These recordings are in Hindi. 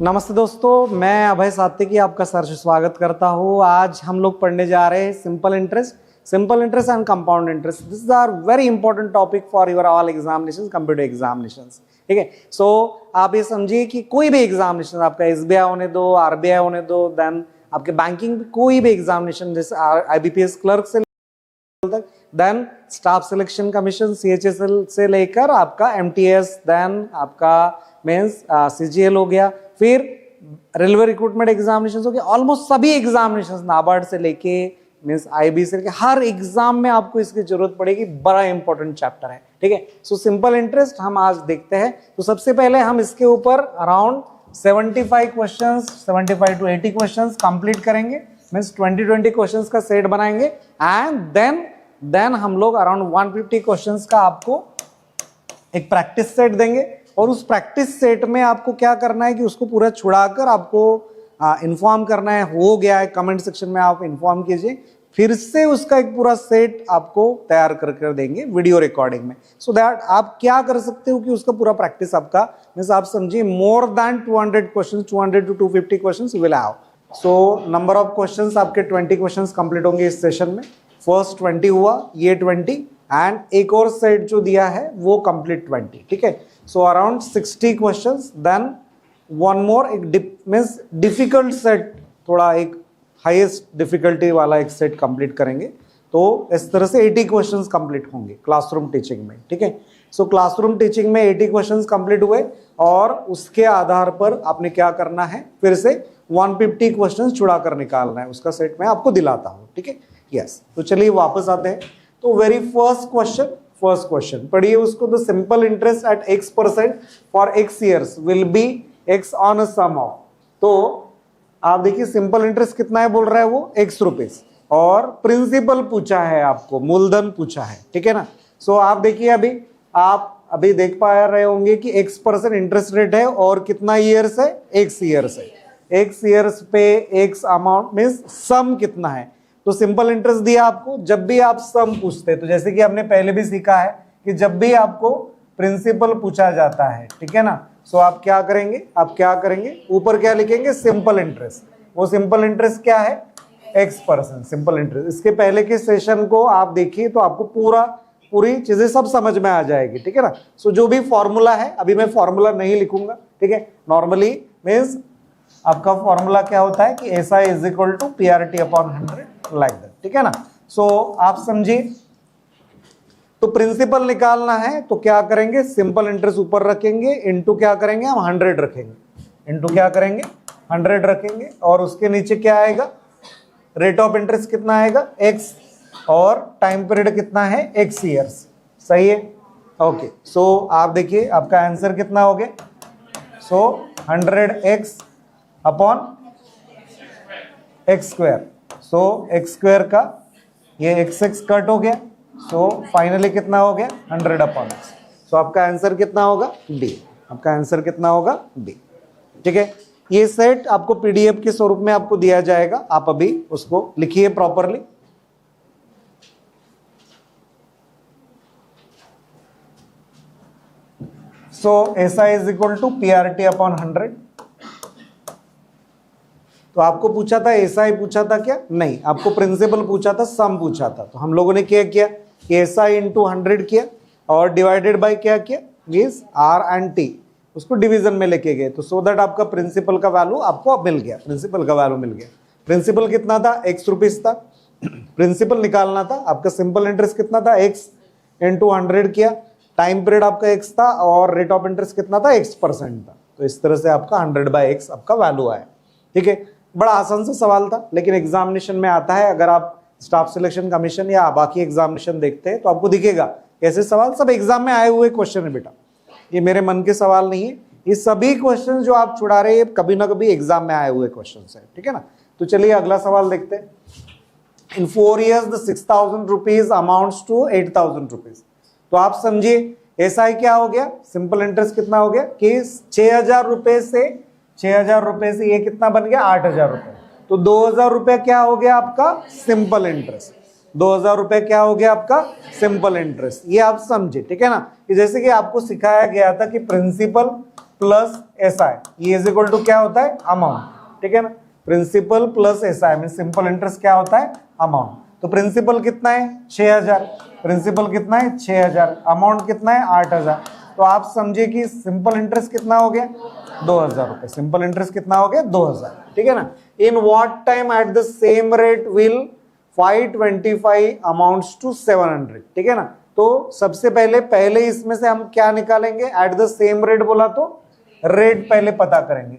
नमस्ते दोस्तों, मैं अभय सात्विकी आपका सहर्ष स्वागत करता हूँ। आज हम लोग पढ़ने जा रहे हैं simple interest and compound interest. This are very important topic for your all examination, computer examination. ठीक है, सो आप ये समझिए कि कोई भी एग्जामिनेशन, आपका एसबीआई होने दो, आरबीआई होने दो, देन आपके बैंकिंग कोई भी एग्जामिनेशन, जैसे आईबीपीएस क्लर्क से तक, then staff selection commission CHSL से लेकर आपका एमटीएस, देन आपका मेंस सीजीएल हो गया, फिर रेलवे रिक्रूटमेंट एग्जामिनेशन हो गया, ऑलमोस्ट सभी एग्जामिनेशन नाबार्ड से लेके मींस आईबी से लेके हर एग्जाम में आपको इसकी जरूरत पड़ेगी। बड़ा इंपॉर्टेंट चैप्टर है। ठीक है, सो सिंपल इंटरेस्ट हम आज देखते हैं। तो सबसे पहले हम इसके ऊपर around 75 questions, 75 to 80 questions complete करेंगे। मींस 20 क्वेश्चंस का सेट बनाएंगे एंड देन हम लोग अराउंड 150 क्वेश्चंस का आपको एक प्रैक्टिस सेट देंगे। और उस प्रैक्टिस सेट में आपको क्या करना है कि उसको पूरा छुड़ाकर आपको इन्फॉर्म करना है, हो गया है कमेंट सेक्शन में आप इन्फॉर्म कीजिए, फिर से उसका एक पूरा सेट आपको तैयार कर देंगे वीडियो रिकॉर्डिंग में। सो दैट आप क्या कर सकते हो कि उसका पूरा प्रैक्टिस आपका मींस आप समझिए more than 200 question, 200 to 250 question will have. So number of question आपके 20 क्वेश्चन कंप्लीट होंगे इस सेशन में। फर्स्ट 20 हुआ, ये 20 एंड एक और सेट जो दिया है वो कंप्लीट 20। ठीक है, so around 60 questions, then one more एक मींस डिफिकल्ट सेट, थोड़ा एक हाईएस्ट डिफिकल्टी वाला एक सेट कंप्लीट करेंगे। तो इस तरह से 80 क्वेश्चंस कंप्लीट होंगे क्लासरूम टीचिंग में। ठीक है, सो क्लासरूम टीचिंग में 80 क्वेश्चंस कंप्लीट हुए और उसके आधार पर आपने क्या करना है, फिर से 150 क्वेश्चंस छुड़ा कर निकालना है। उसका सेट मैं आपको दिलाता हूँ। ठीक है, यस। तो चलिए वापस आते हैं। तो वेरी फर्स्ट क्वेश्चन पढ़िए उसको। The simple interest at x% for x years will be x on a sum of. तो आप देखिए सिंपल इंटरेस्ट कितना है बोल रहा है वो, x रुपीज, और प्रिंसिपल पूछा है आपको, मूलधन पूछा है। ठीक है ना। सो आप देखिए आप अभी देख पा रहे होंगे कि x% इंटरेस्ट रेट है और कितना ईयर्स है, x ईयर्स है। x ईयर्स पे x अमाउंट मीन्स सम कितना है। तो सिंपल इंटरेस्ट दिया आपको। जब भी आप सम पूछते, तो जैसे कि आपने पहले भी सीखा है कि जब भी आपको प्रिंसिपल पूछा जाता है, ठीक है ना, सो आप क्या करेंगे, ऊपर क्या लिखेंगे, सिंपल इंटरेस्ट। वो सिंपल इंटरेस्ट क्या है, x% सिंपल इंटरेस्ट। इसके पहले के सेशन को आप देखिए तो आपको पूरी चीजें सब समझ में आ जाएगी। ठीक है ना। सो जो भी फॉर्मूला है, अभी मैं फॉर्मूला नहीं लिखूंगा। ठीक है, नॉर्मली मीन्स आपका फॉर्मूला क्या होता है कि SI is equal to PRT upon 100 like that. ठीक है ना। सो आप समझिए, तो प्रिंसिपल निकालना है तो क्या करेंगे, सिंपल इंटरेस्ट ऊपर रखेंगे, इनटू क्या करेंगे हम 100 रखेंगे, इनटू क्या करेंगे 100 रखेंगे, और उसके नीचे क्या आएगा, रेट ऑफ इंटरेस्ट कितना आएगा x, और टाइम पीरियड कितना है x ईयर्स। सही है, ओके। सो आप देखिए आपका आंसर कितना हो गया, सो 100x अपॉन x स्क्वायर। सो x स्क्वायर का ये x कट हो गया, सो फाइनली कितना हो गया 100 अपॉन x। सो आपका आंसर कितना होगा D, आपका आंसर कितना होगा D। ठीक है, ये सेट आपको पीडीएफ के स्वरूप में आपको दिया जाएगा, आप अभी उसको लिखिए properly. So SI is equal to PRT upon 100। तो आपको पूछा था SI पूछा था क्या, नहीं, आपको प्रिंसिपल पूछा था, सम पूछा था। तो हम लोगों ने क्या किया कि SI इंटू 100 किया और डिवाइडेड बाय क्या किया, मींस R एंड T, उसको डिवीजन में लेके गए। तो सो दैट आपका प्रिंसिपल का वैल्यू आपको मिल गया, प्रिंसिपल का वैल्यू मिल गया। प्रिंसिपल कितना था, x रुपीज था, प्रिंसिपल निकालना था। आपका सिंपल इंटरेस्ट कितना था, x इंटू 100 किया, टाइम पीरियड आपका x था, और रेट ऑफ इंटरेस्ट कितना था, x% था। तो इस तरह से आपका 100/x आपका वैल्यू आया। ठीक है, बड़ा आसान सा सवाल था, लेकिन एग्जामिनेशन में आता है। अगर आप स्टाफ सिलेक्शन कमीशन या बाकी एग्जामिनेशन देखते हैं तो आपको दिखेगा ऐसे सवाल सब एग्जाम में आए हुए क्वेश्चन है बेटा, ये मेरे मन के सवाल नहीं है। ये सभी क्वेश्चन जो आप छुड़ा रहे हैं कभी ना कभी एग्जाम में आए हुए क्वेश्चन है। ठीक है ना। तो चलिए अगला सवाल देखते हैं। इन 4 years the 6,000 rupees amounts to 8,000 rupees. तो आप समझिए SI क्या हो गया, सिंपल इंटरेस्ट कितना हो गया कि 6,000 रुपए से ये कितना बन गया, 8,000 रुपए। तो 2,000 रुपए क्या हो गया आपका सिंपल इंटरेस्ट, 2,000 रुपए क्या हो गया आपका सिंपल इंटरेस्ट। ये आप समझे। ठीक है ना, कि जैसे कि आपको सिखाया गया था कि प्लस एसआई, ये इज इक्वल टू क्या होता है, अमाउंट, ठीक है ना। प्रिंसिपल प्लस एसआई में सिंपल इंटरेस्ट क्या होता है, अमाउंट। तो प्रिंसिपल कितना है 6000, प्रिंसिपल कितना है 6000, अमाउंट कितना है 8000। तो आप समझिए कि सिंपल इंटरेस्ट कितना हो गया 2000 रुपए, सिंपल इंटरेस्ट कितना हो गया 2000, ठीक है ना। In what time at the same rate will 525 amounts to 700, ठीक है ना। तो सबसे पहले इसमें से हम क्या निकालेंगे, एट द सेम रेट बोला तो रेट पहले पता करेंगे,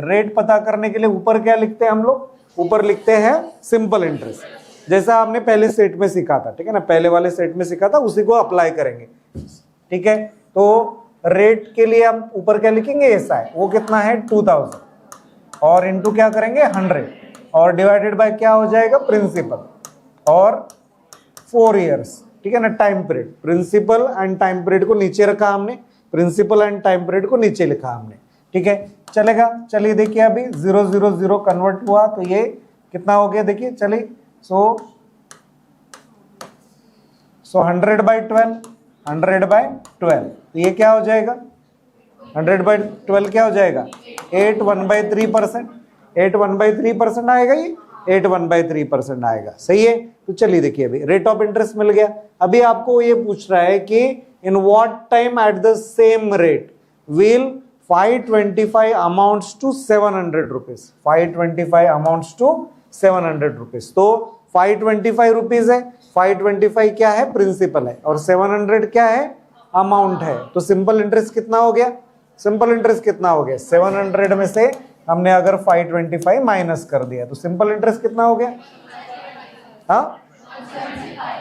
रेट पता करने के लिए ऊपर क्या लिखते हैं हम लोग, ऊपर लिखते हैं सिंपल इंटरेस्ट, जैसा आपने पहले सेट में सीखा था, ठीक है ना, पहले वाले सेट में सीखा था उसी को अप्लाई करेंगे, ठीक है। तो रेट के लिए हम ऊपर क्या लिखेंगे, एसआई, वो कितना है 2000 और इनटू क्या करेंगे 100 और डिवाइडेड बाय क्या हो जाएगा प्रिंसिपल और 4 इयर्स, ठीक है ना। Time period, principal and time period को नीचे रखा हमने, प्रिंसिपल एंड टाइम पीरियड को नीचे लिखा हमने, ठीक है, चलेगा। चलिए देखिए अभी 000 कन्वर्ट हुआ तो ये कितना हो गया, देखिए चलिए, सो 100/12, 100/12 तो ये क्या हो जाएगा, 100/12 क्या हो जाएगा 8 1/3%, 8 1/3% आएगा, ये 8 1/3% आएगा, सही है। तो चलिए देखिए अभी रेट ऑफ इंटरेस्ट मिल गया। अभी आपको ये पूछ रहा है कि in what time at the same rate will 525 amounts to 700 rupees, 525 amounts to 700 rupees. तो 525 रुपीज है, 525 क्या है प्रिंसिपल है और 700 क्या है अमाउंट है। तो सिंपल इंटरेस्ट कितना हो गया, सिंपल इंटरेस्ट कितना हो गया 700 में से हमने अगर 525 माइनस कर दिया तो सिंपल इंटरेस्ट कितना हो गया, हाँ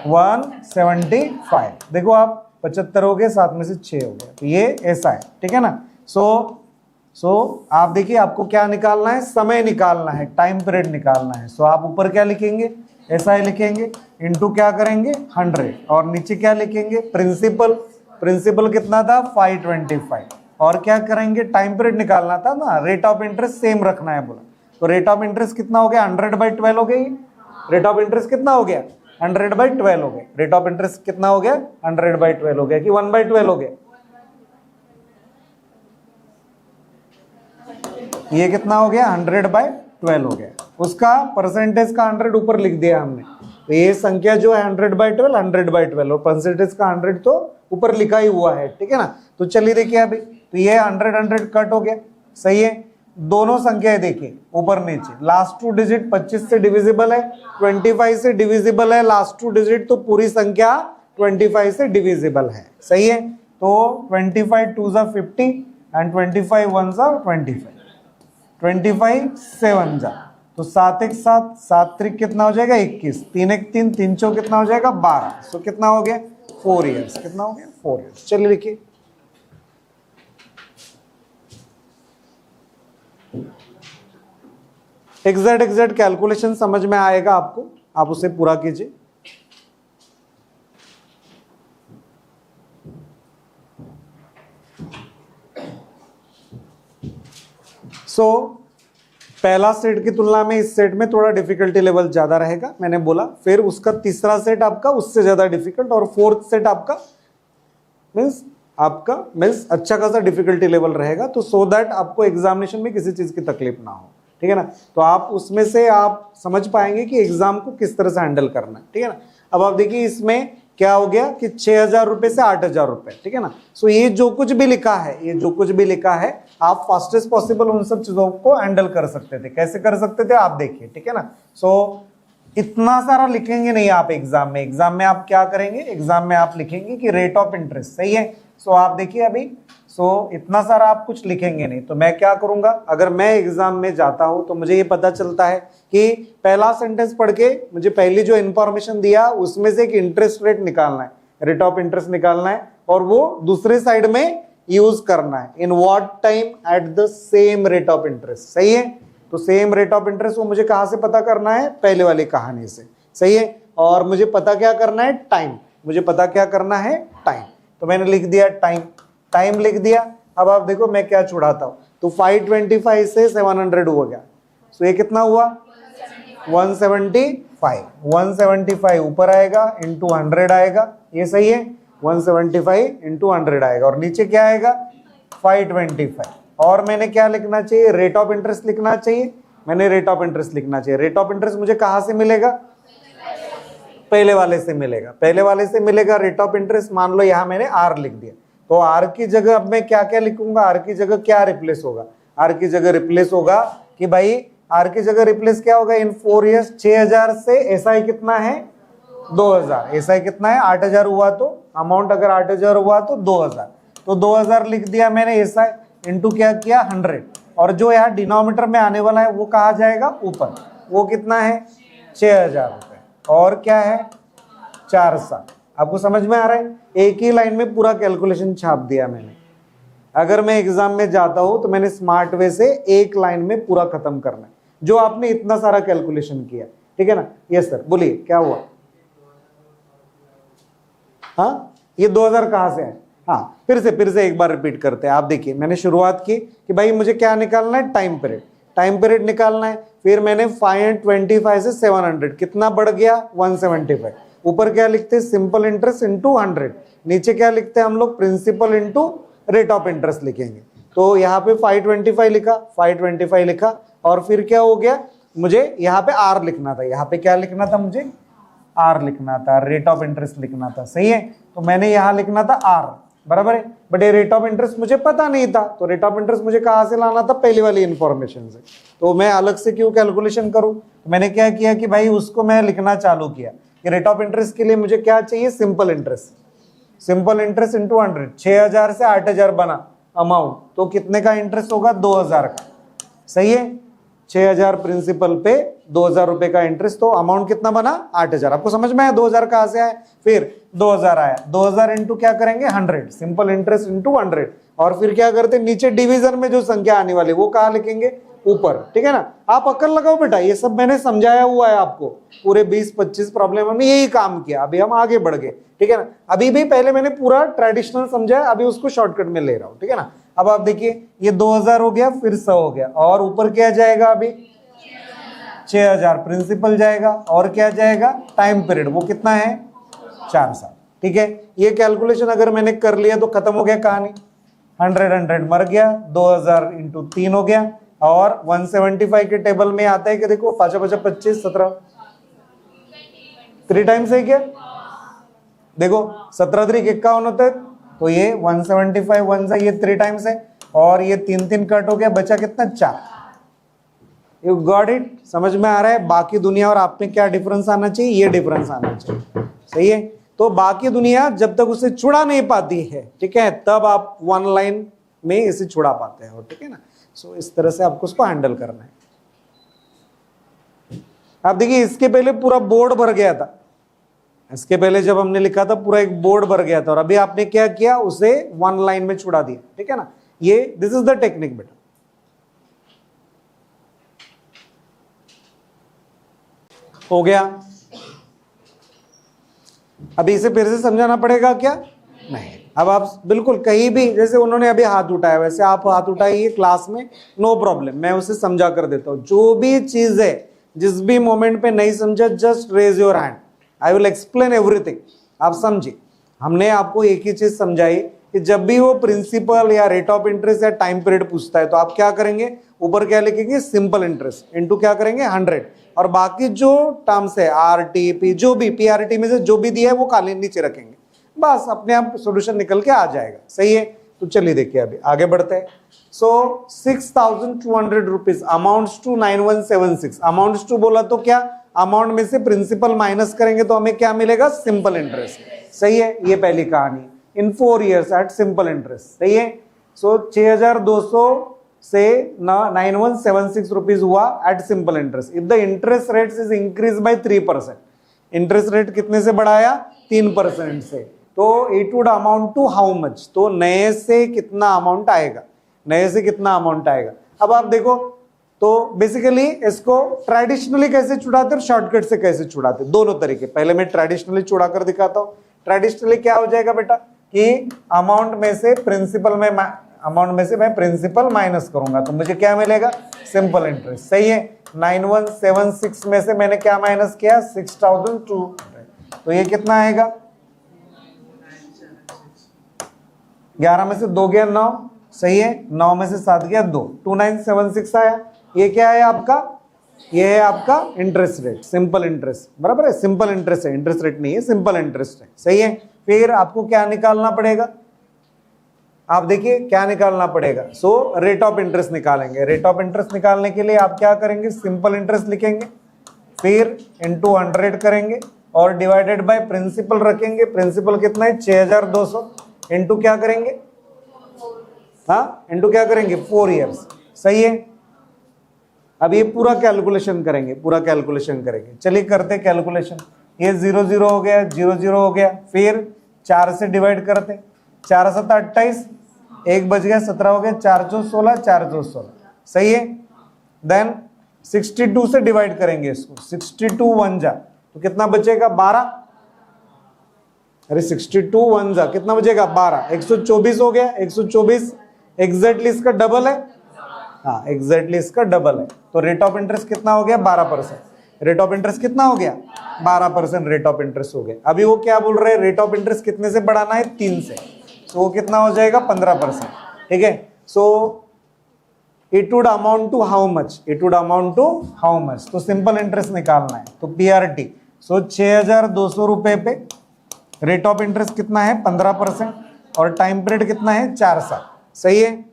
175। देखो आप 75 हो गए, 7 में से 6 हो गया, तो ये ऐसा है, ठीक है ना। सो आप देखिए आपको क्या निकालना है, समय निकालना है, टाइम पीरियड निकालना है। सो आप ऊपर क्या लिखेंगे, ऐसा ही लिखेंगे, इनटू क्या करेंगे 100 और नीचे क्या लिखेंगे प्रिंसिपल, प्रिंसिपल कितना था 525 और क्या करेंगे टाइम पीरियड निकालना था ना, रेट ऑफ इंटरेस्ट सेम रखना है बोला। तो रेट ऑफ इंटरेस्ट कितना हो गया 100/12 हो गई, रेट ऑफ इंटरेस्ट कितना हो गया 100/12 हो गया, रेट ऑफ इंटरेस्ट कितना हो गया 100/12 हो गया कि 1/12 हो गया, ये कितना हो गया 100/12 हो गया। उसका परसेंटेज का 100 ऊपर लिख दिया हमने, तो ये संख्या जो है 100/12 100/12 और परसेंटेज का 100 तो ऊपर लिखा ही हुआ है, ठीक है ना। तो चलिए देखिए अभी, तो ये 100 कट हो गया, सही है। दोनों संख्याएं देखिए ऊपर नीचे, लास्ट 2 डिजिट 25 से डिविजिबल है, 25 से डिविजिबल है लास्ट 2 डिजिट, तो पूरी संख्या 25 से डिविजिबल है, सही है। तो 25 2 जा 50 एंड 25 1 जा 25, 25 7 जा, तो 7 1 7, 7 3 कितना हो जाएगा 21, 3 1 3, 3 4 कितना हो जाएगा 12। सो कितना हो गया 4 इयर्स, कितना हो गया 4 इयर्स। चलिए लिखिए, एग्जैक्ट कैलकुलेशन समझ में आएगा आपको, आप उसे पूरा कीजिए। पहला सेट की तुलना में इस सेट में थोड़ा डिफिकल्टी लेवल ज्यादा रहेगा, मैंने बोला। फिर उसका तीसरा सेट आपका उससे ज्यादा डिफिकल्ट और फोर्थ सेट आपका मीन्स अच्छा खासा डिफिकल्टी लेवल रहेगा, तो सो दैट आपको एग्जामिनेशन में किसी चीज की तकलीफ ना हो, ठीक है ना। तो आप उसमें से आप समझ पाएंगे कि एग्जाम को किस तरह से हैंडल करना है, ठीक है ना। अब आप देखिए इसमें क्या हो गया कि 6000 रुपए से 8000 रुपए, ठीक है ना। सो ये जो कुछ भी लिखा है, आप फास्टेस्ट पॉसिबल उन सब चीजों को हैंडल कर सकते थे। कैसे कर सकते थे आप देखिए, ठीक है ना। सो इतना सारा लिखेंगे नहीं आप एग्जाम में आप क्या करेंगे, एग्जाम में आप लिखेंगे कि रेट ऑफ इंटरेस्ट, सही है। सो आप देखिए अभी, इतना सारा आप कुछ लिखेंगे नहीं, तो मैं क्या करूंगा, अगर मैं एग्जाम में जाता हूं तो मुझे ये पता चलता है कि पहला सेंटेंस पढ़ के मुझे पहली जो इंफॉर्मेशन दिया उसमें से एक इंटरेस्ट रेट निकालना है, रेट ऑफ इंटरेस्ट निकालना है, और वो दूसरे साइड में यूज करना है, इन what time at the same rate of interest, सही है। तो सेम रेट ऑफ इंटरेस्ट वो मुझे कहां से पता करना है, पहले वाली कहानी से, सही है। और मुझे पता क्या करना है, टाइम, मुझे पता क्या करना है टाइम, तो मैंने लिख दिया टाइम लिख दिया। अब आप देखो मैं क्या छुड़ाता हूं, तो 525 से 700 हो गया, सो ये कितना हुआ 175, 175 ऊपर आएगा इंटू 100 आएगा, ये सही है, 175 इंटू 100 आएगा, और नीचे क्या आएगा 525 और मैंने क्या लिखना चाहिए, रेट ऑफ इंटरेस्ट लिखना चाहिए, मैंने रेट ऑफ इंटरेस्ट लिखना चाहिए। रेट ऑफ इंटरेस्ट मुझे कहां से मिलेगा, पहले वाले से मिलेगा, पहले वाले से मिलेगा रेट ऑफ इंटरेस्ट। मान लो यहां मैंने आर लिख दिया, तो आर की जगह अब मैं क्या क्या लिखूंगा, आर की जगह क्या रिप्लेस होगा, आर की जगह रिप्लेस होगा कि भाई आर की जगह रिप्लेस क्या होगा, इन 4 ईयर्स 6000 से एसआई कितना है 2000, एसआई कितना है 8000 हुआ, तो अमाउंट अगर 8000 हुआ तो 2000, तो 2000 लिख दिया मैंने एसआई, इनटू क्या किया 100, और जो यहाँ डिनोमिनेटर में आने वाला है वो कहा जाएगा ऊपर, वो कितना है 6000 रुपए, और क्या है 4 साल। आपको समझ में आ रहा है, एक ही लाइन में पूरा कैलकुलेशन छाप दिया मैंने। अगर मैं एग्जाम में जाता हूं तो मैंने स्मार्ट वे से एक लाइन में पूरा खत्म करना है, जो आपने इतना सारा कैलकुलेशन किया, ठीक है ना। यस सर, बोलिए क्या हुआ। हाँ, ये 2000 कहां से है, हाँ फिर से एक बार रिपीट करते हैं। आप देखिए, मैंने शुरुआत की कि भाई मुझे क्या निकालना है, टाइम पीरियड, टाइम पीरियड निकालना है। फिर मैंने 525 से 700 कितना बढ़ गया 175, ऊपर क्या लिखते हैं सिंपल इंटरेस्ट इंटू 100, नीचे क्या लिखते हैं हम लोग principal into rate of interest लिखेंगे। तो यहाँ पे 525 लिखा, 525 लिखा, और फिर क्या हो गया, मुझे यहाँ पे आर लिखना था, यहाँ पे क्या लिखना था, मुझे आर लिखना था, रेट ऑफ इंटरेस्ट लिखना था, सही है। तो मैंने यहाँ लिखना था आर, बराबर है, बट ये रेट ऑफ इंटरेस्ट मुझे पता नहीं था, तो रेट ऑफ इंटरेस्ट मुझे कहाँ से लाना था, पहली वाली इंफॉर्मेशन से। तो मैं अलग से क्यों कैलकुलेशन करूं, तो मैंने क्या किया कि भाई उसको मैं लिखना चालू किया कि रेट ऑफ इंटरेस्ट के लिए मुझे क्या चाहिए, simple interest, simple interest into 100, 6000 से 8000 बना अमाउंट, तो कितने का इंटरेस्ट होगा 2000 का, सही है। 6000 प्रिंसिपल पे 2000 रुपए का इंटरेस्ट, तो अमाउंट कितना बना 8000। आपको समझ में आया 2000 कहां से आया, फिर 2000 आया, 2000 इंटू क्या करेंगे 100, सिंपल इंटरेस्ट इंटू 100, और फिर क्या करते नीचे डिवीजन में जो संख्या आने वाली वो कहां लिखेंगे, ऊपर, ठीक है ना। आप अक्ल लगाओ बेटा, ये सब मैंने समझाया हुआ है आपको, पूरे 20-25 प्रॉब्लम हमने यही काम किया, अभी हम आगे बढ़ गए, ठीक है ना। अभी भी पहले मैंने पूरा ट्रेडिशनल समझाया, अभी उसको शॉर्टकट में ले रहा हूं, ठीक है ना। अब आप देखिए ये 2000 हो गया, फिर 100 हो गया, और ऊपर क्या जाएगा अभी 6000 प्रिंसिपल जाएगा, और क्या जाएगा टाइम पीरियड, वो कितना है 4 साल, ठीक है। ये कैलकुलेशन अगर मैंने कर लिया तो खत्म हो गया कहानी, 100 मर गया, 2000 इंटू 3 हो गया, और 175 के टेबल में आता है कि देखो 5 5 25 17 3 टाइम्स है क्या, देखो 17 3 51 होता है, तो ये 175 1 से ये 3 टाइम्स है, और ये 3 कट हो गया, बचा कितना 4। यू गॉट इट, समझ में आ रहा है। बाकी दुनिया और आप में क्या डिफरेंस आना चाहिए, ये डिफरेंस आना चाहिए, सही है। तो बाकी दुनिया जब तक उसे छुड़ा नहीं पाती है, ठीक है, तब आप वन लाइन में इसे छुड़ा पाते हो, ठीक है ना। सो इस तरह से आपको उसको हैंडल करना है। आप देखिए इसके पहले पूरा बोर्ड भर गया था, इसके पहले जब हमने लिखा था पूरा एक बोर्ड भर गया था, और अभी आपने क्या किया, उसे वन लाइन में छुड़ा दिया, ठीक है ना। ये दिस इज द टेक्निक बेटा। हो गया, अभी इसे फिर से समझाना पड़ेगा क्या, नहीं। अब आप बिल्कुल कहीं भी, जैसे उन्होंने अभी हाथ उठाया वैसे आप हाथ उठाइए क्लास में, नो प्रॉब्लम, मैं उसे समझा कर देता हूं। जो भी चीज है, जिस भी मोमेंट पे नहीं समझा, just raise your hand, I will explain everything. आप समझिए, हमने आपको एक ही चीज समझाई कि जब भी वो प्रिंसिपल या रेट ऑफ इंटरेस्ट या टाइम पीरियड पूछता है तो आप क्या करेंगे, ऊपर क्या लिखेंगे सिंपल इंटरेस्ट इंटू क्या करेंगे 100, और बाकी जो टर्म्स है आरटीपी जो भी पीआरटी में से जो भी दिया है वो काले नीचे रखेंगे, बस अपने आप सॉल्यूशन निकल के आ जाएगा, सही है। तो चलिए देखिए अभी आगे बढ़ते हैं। So 6200 rupees amounts to 9176, amounts to बोला तो क्या, अमाउंट में से प्रिंसिपल माइनस करेंगे तो हमें क्या मिलेगा, सिंपल इंटरेस्ट, सही है। ये पहली कहानी in 4 years at simple interest, सही है। सो 6200 से 9176 रुपीज हुआ at simple interest. If the interest rate is increase by 3%, interest rate कितने से बढ़ाया 3% से, तो it would amount to how much, तो नए से कितना अमाउंट आएगा, नए से कितना अमाउंट आएगा। अब आप देखो तो बेसिकली इसको ट्रेडिशनली कैसे छुड़ाते और शॉर्टकट से कैसे छुड़ाते, दोनों तरीके। पहले मैं ट्रेडिशनली छुड़ा कर दिखाता हूं। ट्रेडिशनली क्या हो जाएगा बेटा कि अमाउंट में से प्रिंसिपल में, अमाउंट में से मैं प्रिंसिपल माइनस करूंगा तो मुझे क्या मिलेगा, सिंपल इंटरेस्ट, सही है। 9176 में से मैंने क्या माइनस किया 6200, तो ये कितना आएगा, 11 में से 2 गया 9, सही है, 9 में से 7 गया 2, 2976 आया। ये क्या है आपका, ये है आपका इंटरेस्ट रेट, सिंपल इंटरेस्ट, बराबर है, सिंपल इंटरेस्ट है, इंटरेस्ट रेट नहीं है, सिंपल इंटरेस्ट है, सही है। फिर आपको क्या निकालना पड़ेगा, आप देखिए क्या निकालना पड़ेगा, सो रेट ऑफ इंटरेस्ट निकालेंगे। रेट ऑफ इंटरेस्ट निकालने के लिए आप क्या करेंगे, सिंपल इंटरेस्ट लिखेंगे, फिर इनटू 100 करेंगे और डिवाइडेड बाय प्रिंसिपल रखेंगे। प्रिंसिपल कितना है 6200, इनटू क्या करेंगे, हाँ इनटू क्या करेंगे 4 इयर्स, सही है। अब ये पूरा कैलकुलेशन करेंगे, पूरा कैलकुलेशन करेंगे, चलिए करते कैलकुलेशन। ये 0 0 हो गया, 0 0 हो गया, फिर 4 से डिवाइड करते, 4 7 28, 1 बच गया, 17 हो गया, 4 4 16, 4 4 16, सही है। देन 62 से डिवाइड करेंगे इसको, 62 1 जा तो कितना बचेगा 12, अरे 62 1 जा कितना बचेगा 12, 124 हो गया, 124 एग्जैक्टली इसका डबल है, हाँ एग्जैक्टली इसका डबल है। तो रेट ऑफ इंटरेस्ट कितना हो गया 12%। रेट ऑफ इंटरेस्ट कितना हो गया 12% रेट ऑफ इंटरेस्ट हो गया। अभी वो क्या बोल रहे हैं, रेट ऑफ इंटरेस्ट कितने से बढ़ाना है 3 से, तो वो कितना हो जाएगा 15%, ठीक है। So it would amount to how much, it would amount to how much, तो सिंपल इंटरेस्ट निकालना है, तो पीआरटी, सो 6200 रुपए पे रेट ऑफ इंटरेस्ट कितना है 15% और टाइम पीरियड कितना है 4 साल, सही है।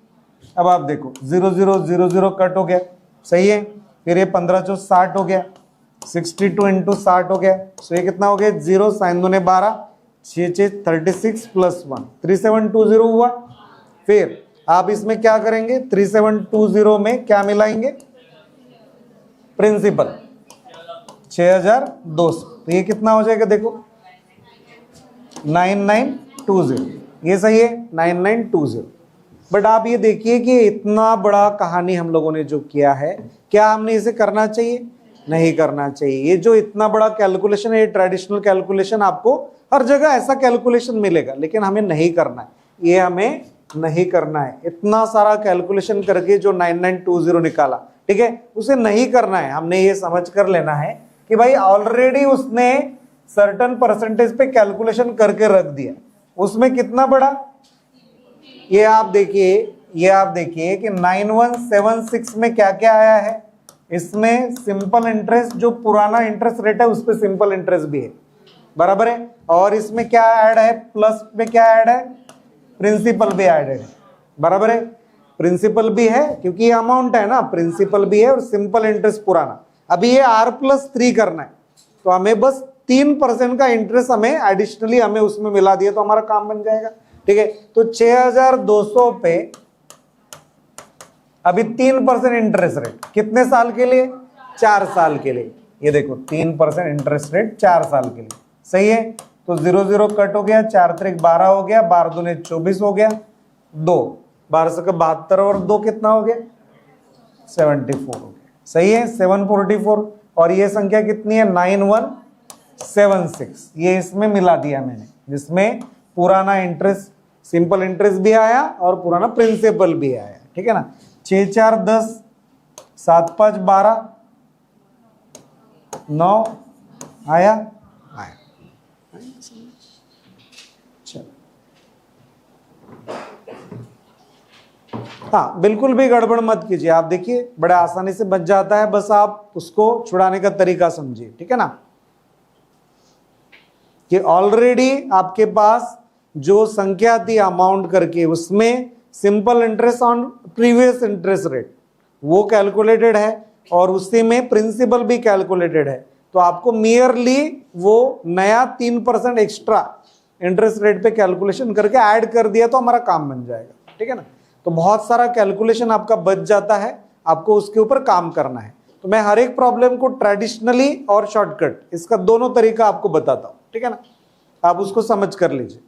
अब आप देखो 0 0 0 0 कट हो गया, सही है। फिर ये 15 चो 60 हो गया, 62 इंटू 60 हो गया, सो ये कितना हो गया 0 साइन 2 ने 12, 6 6 36 प्लस 1 3720 हुआ। फिर आप इसमें क्या करेंगे, 3720 में क्या मिलाएंगे, प्रिंसिपल 6200, तो ये कितना हो जाएगा देखो 9920, ये सही है 9920। बट आप ये देखिए कि इतना बड़ा कहानी हम लोगों ने जो किया है, क्या हमने इसे करना चाहिए, नहीं करना चाहिए। ये जो इतना बड़ा कैलकुलेशन है, ये ट्रेडिशनल कैलकुलेशन, आपको हर जगह ऐसा कैलकुलेशन मिलेगा, लेकिन हमें नहीं करना है, ये हमें नहीं करना है। इतना सारा कैलकुलेशन करके जो 9920 निकाला, ठीक है, उसे नहीं करना है। हमने ये समझ कर लेना है कि भाई ऑलरेडी उसने सर्टन परसेंटेज पे कैलकुलेशन करके रख दिया, उसमें कितना बड़ा, ये आप देखिए, ये आप देखिए कि 9176 में क्या क्या आया है, इसमें सिंपल इंटरेस्ट जो पुराना इंटरेस्ट रेट है उस पर सिंपल इंटरेस्ट भी है, बराबर है। और इसमें क्या ऐड है, प्लस में क्या ऐड है, प्रिंसिपल भी ऐड है, बराबर है। प्रिंसिपल भी है क्योंकि ये अमाउंट है ना, प्रिंसिपल भी है और सिंपल इंटरेस्ट पुराना। अभी ये R+3 करना है, तो हमें बस 3% का इंटरेस्ट हमें एडिशनली हमें उसमें मिला दिया तो हमारा काम बन जाएगा, ठीक है। तो 6200 पे अभी 3% इंटरेस्ट रेट कितने साल के लिए, 4 साल के लिए। ये देखो 3% इंटरेस्ट रेट 4 साल के लिए, सही है। तो 0 0 कट हो गया, 4 3 12 हो गया, 12 दूने 24 हो गया, 2 12 से 72 और 2 कितना हो गया 74 हो गया, सही है 744। और ये संख्या कितनी है 9176, ये इसमें मिला दिया मैंने, जिसमें पुराना इंटरेस्ट सिंपल इंटरेस्ट भी आया और पुराना प्रिंसिपल भी आया, ठीक है ना। 6 4 10, 7 5 12, 9 आया, चलो। हाँ बिल्कुल भी गड़बड़ मत कीजिए, आप देखिए बड़े आसानी से बच जाता है, बस आप उसको छुड़ाने का तरीका समझिए, ठीक है ना। कि ऑलरेडी आपके पास जो संख्या थी अमाउंट करके, उसमें simple interest on previous interest rate वो कैलकुलेटेड है और उसी में प्रिंसिपल भी कैलकुलेटेड है। तो आपको मियरली वो नया 3% एक्स्ट्रा इंटरेस्ट रेट पे कैलकुलेशन करके ऐड कर दिया तो हमारा काम बन जाएगा, ठीक है ना। तो बहुत सारा कैलकुलेशन आपका बच जाता है, आपको उसके ऊपर काम करना है। तो मैं हर एक प्रॉब्लम को ट्रेडिशनली और शॉर्टकट, इसका दोनों तरीका आपको बताता हूं, ठीक है ना, आप उसको समझ कर लीजिए।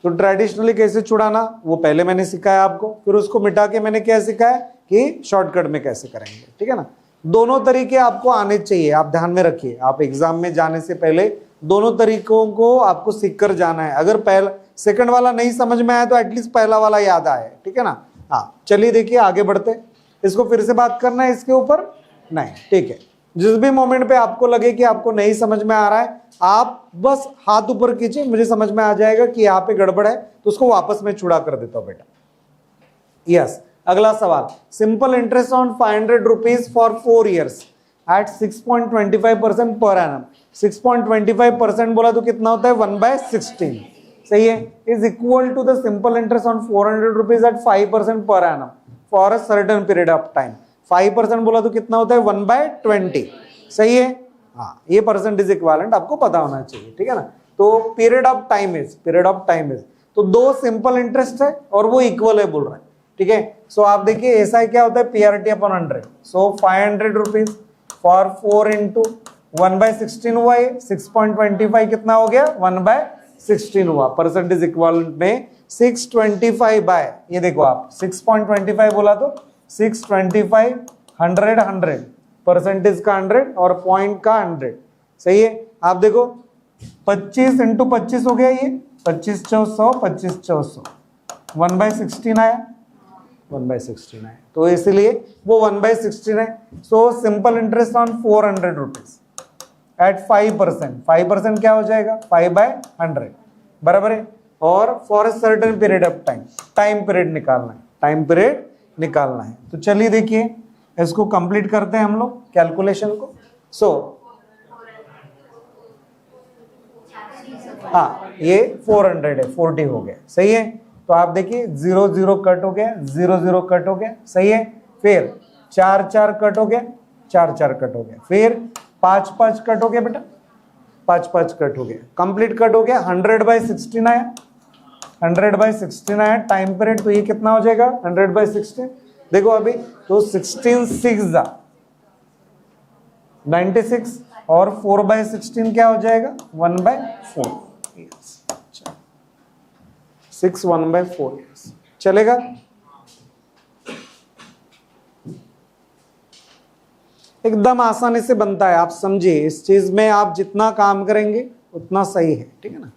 तो ट्रेडिशनली कैसे छुड़ाना वो पहले मैंने सिखाया आपको, फिर उसको मिटा के मैंने क्या सिखाया कि शॉर्टकट में कैसे करेंगे, ठीक है ना। दोनों तरीके आपको आने चाहिए, आप ध्यान में रखिए। आप एग्जाम में जाने से पहले दोनों तरीकों को आपको सीख कर जाना है। अगर पहला सेकंड वाला नहीं समझ में आया तो एटलीस्ट पहला वाला याद आए, ठीक है ना। हाँ चलिए देखिए आगे बढ़ते, इसको फिर से बात करना है इसके ऊपर नहीं, ठीक है। जिस भी मोमेंट पे आपको लगे कि आपको नहीं समझ में आ रहा है, आप बस हाथ ऊपर कीजिए, मुझे समझ में आ जाएगा कि यहाँ पे गड़बड़ है, तो उसको वापस मैं छुड़ा कर देता हूँ बेटा। यस। अगला सवाल, simple interest on 500 rupees for 4 years at 6.25% per annum. 6.25% बोला तो कितना होता है 1/16, सही है, is equal to the simple interest on 400 rupees at 5% per annum for a certain period of time. 5% बोला तो कितना होता है 1/20, सही है। हाँ, ये परसेंटेज इक्विवेलेंट आपको पता होना चाहिए, ठीक है ना। तो पीरियड ऑफ टाइम इज तो दो सिंपल इंटरेस्ट है और वो इक्वल है बोल रहे हैं, ठीक है। सो आप देखिए ऐसा क्या होता है PRT upon 100। So 500 rupees for 4 into 1/16 हुआ, ये 6.25 कितना हो गया 1/16 हुआ। परसेंटेज इक्विवेलेंट में 625 बाय, ये देखो आप 6.25 बोला तो 625 100 परसेंटेज का 100 और पॉइंट का 100, सही है। आप देखो 25 इंटू 25 हो गया, ये 25 400 25 400 1/16 आया, 1/16 आया, तो इसलिए वो 1/16 है। So simple interest on 400 rupees at 5%, 5% क्या हो जाएगा 5/100 बराबर है। और for a certain period of time, time period निकालना है, टाइम पीरियड निकालना है। तो चलिए देखिए इसको कंप्लीट करते हैं हम लोग कैलकुलेशन को। सो हाँ, ये 400 है, 40 हो गया, सही है। तो आप देखिए 0 0 कट हो गया, 0 0 कट हो गया, सही है। फिर 4 4 कट हो गया, 4 4 कट हो गया, फिर 5 5 कट हो गया बेटा, 5 5 कट हो गया, कंप्लीट कट हो गया। 100/16 आया, 100/16 आया टाइम पीरियड, तो ये कितना हो जाएगा 100/16, देखो अभी तो 16 6 96 और 4/16 क्या हो जाएगा 1/4, 6 1/4 चलेगा। एकदम आसानी से बनता है, आप समझिए इस चीज में आप जितना काम करेंगे उतना सही है, ठीक है ना।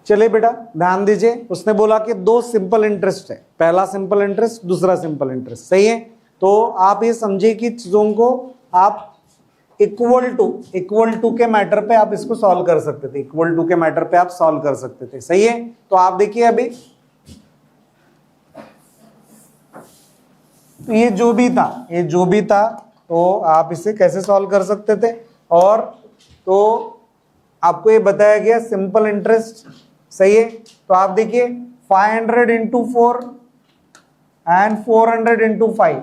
चलिए बेटा ध्यान दीजिए, उसने बोला कि दो सिंपल इंटरेस्ट है, पहला सिंपल इंटरेस्ट दूसरा सिंपल इंटरेस्ट, सही है। तो आप ये समझिए कि चीजों को आप इक्वल टू के मैटर पे आप इसको सॉल्व कर सकते थे, इक्वल टू के मैटर पे आप सॉल्व कर सकते थे, सही है। तो आप देखिए अभी तो ये जो भी था तो आप इसे कैसे सॉल्व कर सकते थे, और तो आपको ये बताया गया सिंपल इंटरेस्ट, सही है। तो आप देखिए 500 इंटू 4 एंड 400 इंटू 5,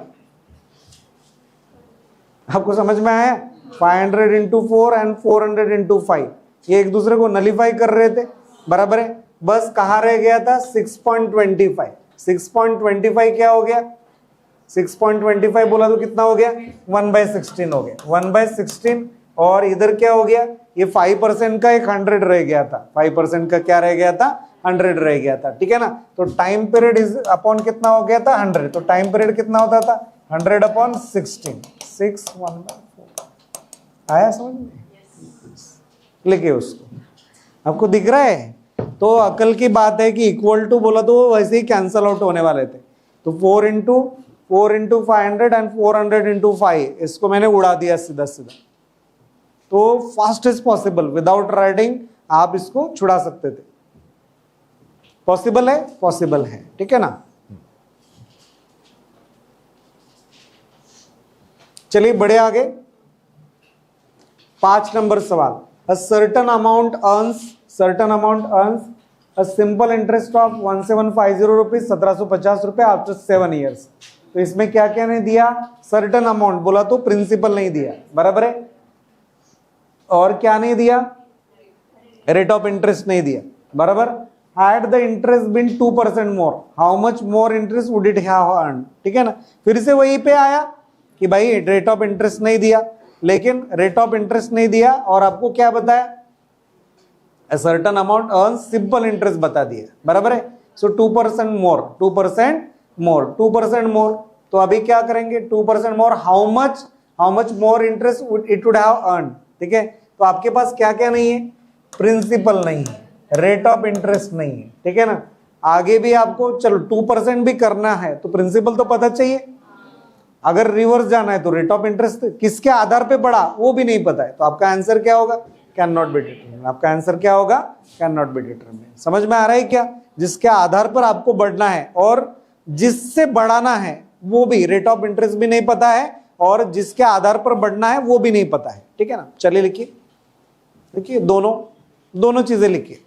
आपको समझ में आया। 500 इंटू 4 एंड 400 इंटू 5 ये एक दूसरे को नलीफाई कर रहे थे, बराबर है। बस कहाँ रह गया था 6.25, 6.25 क्या हो गया 6.25 बोला तो कितना हो गया 1/16 हो गया, 1/16। और इधर क्या हो गया, ये 5% का एक 100 रह गया था, 5% का क्या रह गया था 100 रह गया था, ठीक है ना। तो टाइम पीरियड इज अपॉन कितना हो गया था 100, तो टाइम पीरियड कितना होता था 100/16, 6 1/4 आया समझ में। लिखिए उसको, आपको दिख रहा है। तो अकल की बात है कि इक्वल टू बोला तो वैसे ही कैंसल आउट होने वाले थे। तो 4 इंटू 500 एंड 400 इंटू 5 इसको मैंने उड़ा दिया सीधा सीधा। तो fast as possible without writing आप इसको छुड़ा सकते थे। पॉसिबल है, ठीक है ना। चलिए बढ़े आगे, 5 नंबर सवाल। A certain amount earns a simple interest of 1750 rupees 1750 रुपए आफ्टर 7 years। तो इसमें क्या क्या नहीं दिया, सर्टन अमाउंट बोला तो प्रिंसिपल नहीं दिया, बराबर है। और क्या नहीं दिया, रेट ऑफ इंटरेस्ट नहीं दिया, बराबर। Had the interest been 2% more, how much more interest would it have earned, ठीक है ना। फिर से वही पे आया कि भाई रेट ऑफ इंटरेस्ट नहीं दिया, लेकिन रेट ऑफ इंटरेस्ट नहीं दिया और आपको क्या बताया a certain amount earns simple interest बता दिया, बराबर है। सो 2% मोर, तो अभी क्या करेंगे 2% more, how much more interest it would have earn, ठीक है। तो आपके पास क्या क्या नहीं है, प्रिंसिपल नहीं है, रेट ऑफ इंटरेस्ट नहीं है, ठीक है ना। आगे भी आपको चलो 2% भी करना है तो प्रिंसिपल तो पता चाहिए, अगर रिवर्स जाना है तो रेट ऑफ इंटरेस्ट किसके आधार पे बढ़ा वो भी नहीं पता है, तो आपका आंसर क्या होगा, कैन नॉट बी डिटरमिन। आपका आंसर क्या होगा, कैन नॉट बी डिटरमिन। समझ में आ रहा है क्या, जिसके आधार पर आपको बढ़ना है और जिससे बढ़ाना है वो भी रेट ऑफ इंटरेस्ट भी नहीं पता है, और जिसके आधार पर बढ़ना है वो भी नहीं पता है, ठीक है ना। चलिए लिखिए, देखिए दोनों चीजें लिखिए।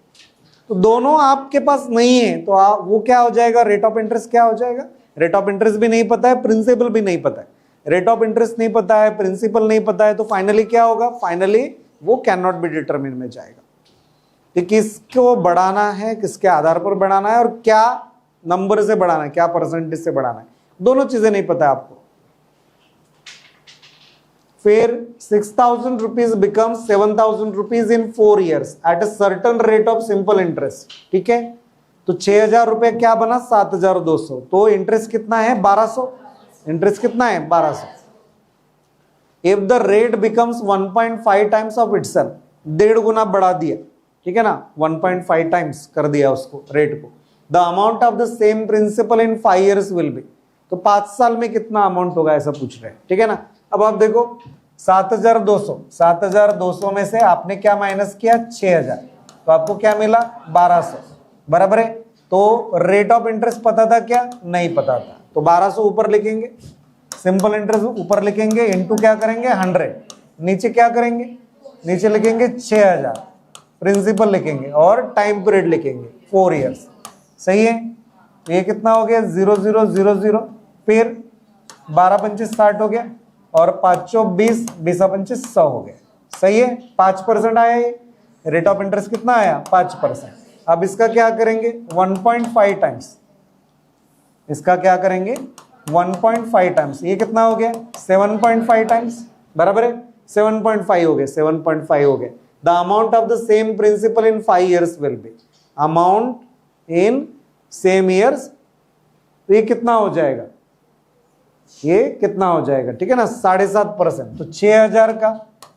तो दोनों आपके पास नहीं है तो वो क्या हो जाएगा, रेट ऑफ इंटरेस्ट क्या हो जाएगा, रेट ऑफ इंटरेस्ट भी नहीं पता है, प्रिंसिपल भी नहीं पता है। रेट ऑफ इंटरेस्ट नहीं पता है, प्रिंसिपल नहीं पता है, तो फाइनली क्या होगा, फाइनली वो कैन नॉट बी डिटरमिन में जाएगा। कि किसको बढ़ाना है, किसके आधार पर बढ़ाना है और क्या नंबर से बढ़ाना है, क्या परसेंटेज से बढ़ाना है, दोनों चीजें नहीं पता है आपको। फिर 6,000 rupees become 7,000 rupees in 4 years at a certain rate of simple interest, ठीक है। तो 6,000 रुपए क्या बना, 7,200, तो इंटरेस्ट कितना है 1,200, इंटरेस्ट कितना है 1,200। If the rate becomes 1.5 times of itself, 1.5 गुना बढ़ा दिया, ठीक है ना, 1.5 टाइम्स कर दिया उसको रेट को। The amount of the same principal in 5 years will be, तो 5 साल में कितना अमाउंट होगा ऐसा पूछ रहे हैं, ठीक है ना। अब आप देखो 7,200 में से आपने क्या माइनस किया 6,000, तो आपको क्या मिला 1,200, बराबर है। तो रेट ऑफ इंटरेस्ट पता था क्या, नहीं पता था, तो 1,200 ऊपर लिखेंगे, सिंपल इंटरेस्ट ऊपर लिखेंगे, इनटू क्या करेंगे 100, नीचे क्या करेंगे, नीचे लिखेंगे 6,000, प्रिंसिपल लिखेंगे और टाइम पीरियड लिखेंगे 4 years, सही है। तो ये कितना हो गया 0000, फिर 12×5 60 हो गया और 5×4 20, 20×5 100 हो गया, सही है। 5% आया, ये रेट ऑफ इंटरेस्ट कितना आया 5%। अब इसका क्या करेंगे 1.5 टाइम्स, इसका क्या करेंगे 1.5 टाइम्स, ये कितना हो गया 7.5 टाइम्स, बराबर है 7.5 हो गया, 7.5 हो गया। The amount of the same principal in 5 years will be, amount in same years, तो ये कितना हो जाएगा, ये कितना हो जाएगा, ठीक है ना 7.5%। तो 6,000 का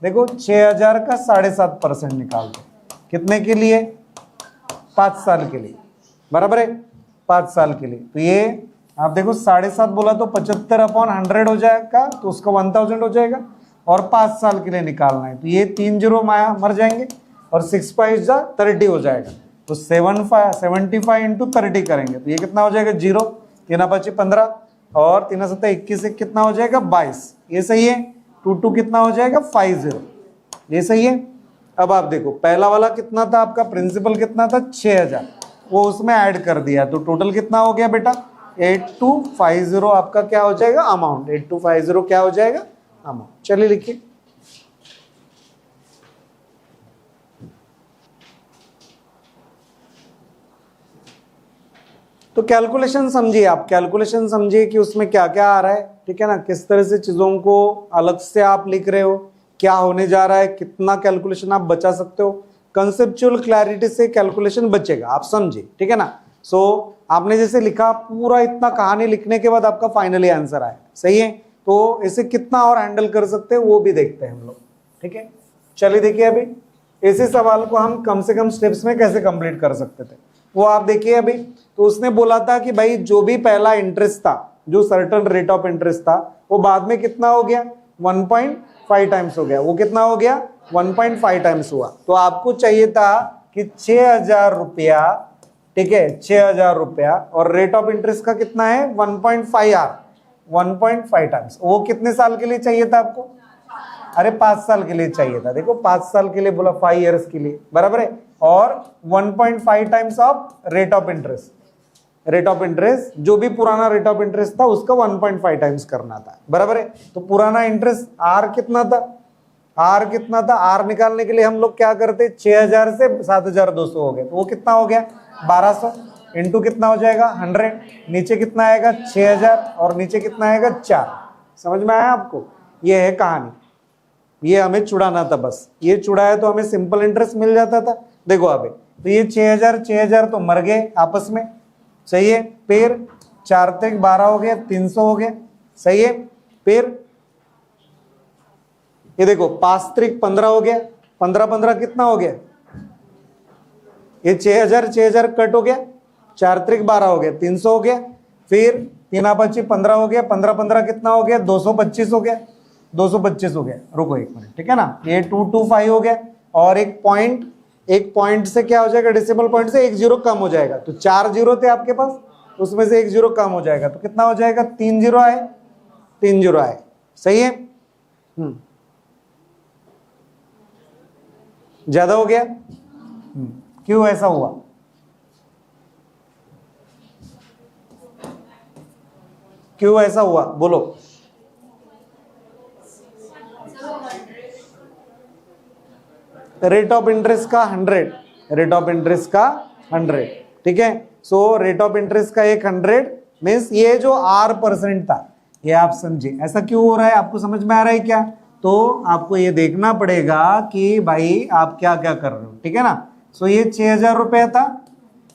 देखो, 6,000 का 7.5% निकालते, कितने के लिए 5 साल के लिए, बराबर है 5 साल के लिए। तो ये आप देखो 7.5 बोला तो 75/100 हो जाएगा, तो उसका 1000 हो जाएगा, और 5 साल के लिए निकालना है, तो ये 3 0 मर जाएंगे और 6 5 30 हो जाएगा। तो 75 इंटू 30 करेंगे तो ये कितना हो जाएगा 0, 3 5 15 और 3 7 21, कितना हो जाएगा 22, ये सही है। 2 2 कितना हो जाएगा 50, ये सही है। अब आप देखो पहला वाला कितना था आपका, प्रिंसिपल कितना था 6,000, वो उसमें ऐड कर दिया, तो टोटल कितना हो गया बेटा 8250 आपका क्या हो जाएगा अमाउंट, 8250 क्या हो जाएगा अमाउंट। चलिए लिखिए, तो कैलकुलेशन समझिए, आप कैलकुलेशन समझिए कि उसमें क्या क्या आ रहा है, ठीक है ना, किस तरह से चीजों को अलग से आप लिख रहे हो, क्या होने जा रहा है, कितना कैलकुलेशन आप बचा सकते हो। कंसेप्चुअल क्लैरिटी से कैलकुलेशन बचेगा, आप समझिए, ठीक है ना। सो आपने जैसे लिखा, पूरा इतना कहानी लिखने के बाद आपका फाइनली आंसर आया, सही है। तो इसे कितना और हैंडल कर सकते हैं वो भी देखते हैं हम लोग, ठीक है। चलिए देखिए, अभी इसी सवाल को हम कम से कम स्टेप्स में कैसे कंप्लीट कर सकते थे वो आप देखिए। अभी तो उसने बोला था कि भाई जो भी पहला इंटरेस्ट था, जो सर्टन रेट ऑफ इंटरेस्ट था, वो बाद में कितना हो गया 1.5 टाइम्स हो गया, वो कितना हो गया 1.5 टाइम्स हुआ। तो आपको चाहिए था कि 6,000 रुपया, ठीक है 6,000 रुपया, और रेट ऑफ इंटरेस्ट का कितना है 1.5 टाइम्स, वो कितने साल के लिए चाहिए था आपको, अरे 5 साल के लिए चाहिए था। देखो 5 साल के लिए बोला, 5 years के लिए, बराबर है। और 1.5 times of rate of interest, rate of interest जो भी पुराना रेट ऑफ इंटरेस्ट था उसका 1.5 टाइम्स करना था, बराबर है। तो पुराना इंटरेस्ट आर कितना था, आर कितना था, आर निकालने के लिए हम लोग क्या करते, 6,000 से 7,200 हो गए, तो वो कितना हो गया 1,200 इंटू कितना हो जाएगा 100, नीचे कितना आएगा 6,000 और नीचे कितना आएगा 4। समझ में आया आपको, ये है कहानी, ये हमें चुड़ाना था बस, ये चुड़ाया तो हमें सिंपल इंटरेस्ट मिल जाता था। देखो अभी तो ये 6,000 तो मर गए आपस में, सही है। फिर 4 तक 12 हो गया, 300 हो गया, सही है। फिर ये देखो 5 त्रिक 15 हो गया, 15 15 कितना हो गया, ये 6000 कट हो गया, 4 त्रिक 12 हो गया, 300 हो गया, फिर 3 5 15 हो गया, 15 15 कितना हो गया, 225 हो गया, 225 हो गया। रुको एक मिनट, ठीक है ना, ये 225 हो गया, और एक पॉइंट से क्या हो जाएगा, डेसिमल पॉइंट से एक जीरो कम हो जाएगा, तो 4 जीरो थे आपके पास, उसमें से एक जीरो कम हो जाएगा, तो कितना हो जाएगा, 3 जीरो आए, 3 जीरो आए। सही है, ज्यादा हो गया, क्यों ऐसा हुआ, क्यों ऐसा हुआ बोलो। रेट ऑफ इंटरेस्ट का 100, रेट ऑफ इंटरेस्ट का 100, ठीक है। सो रेट ऑफ इंटरेस्ट का एक 100 मीन्स ये जो R% था, ये आप समझे ऐसा क्यों हो रहा है, आपको समझ में आ रहा है क्या। तो आपको ये देखना पड़ेगा कि भाई आप क्या क्या कर रहे हो, ठीक है ना। सो ये 6000 रुपया था,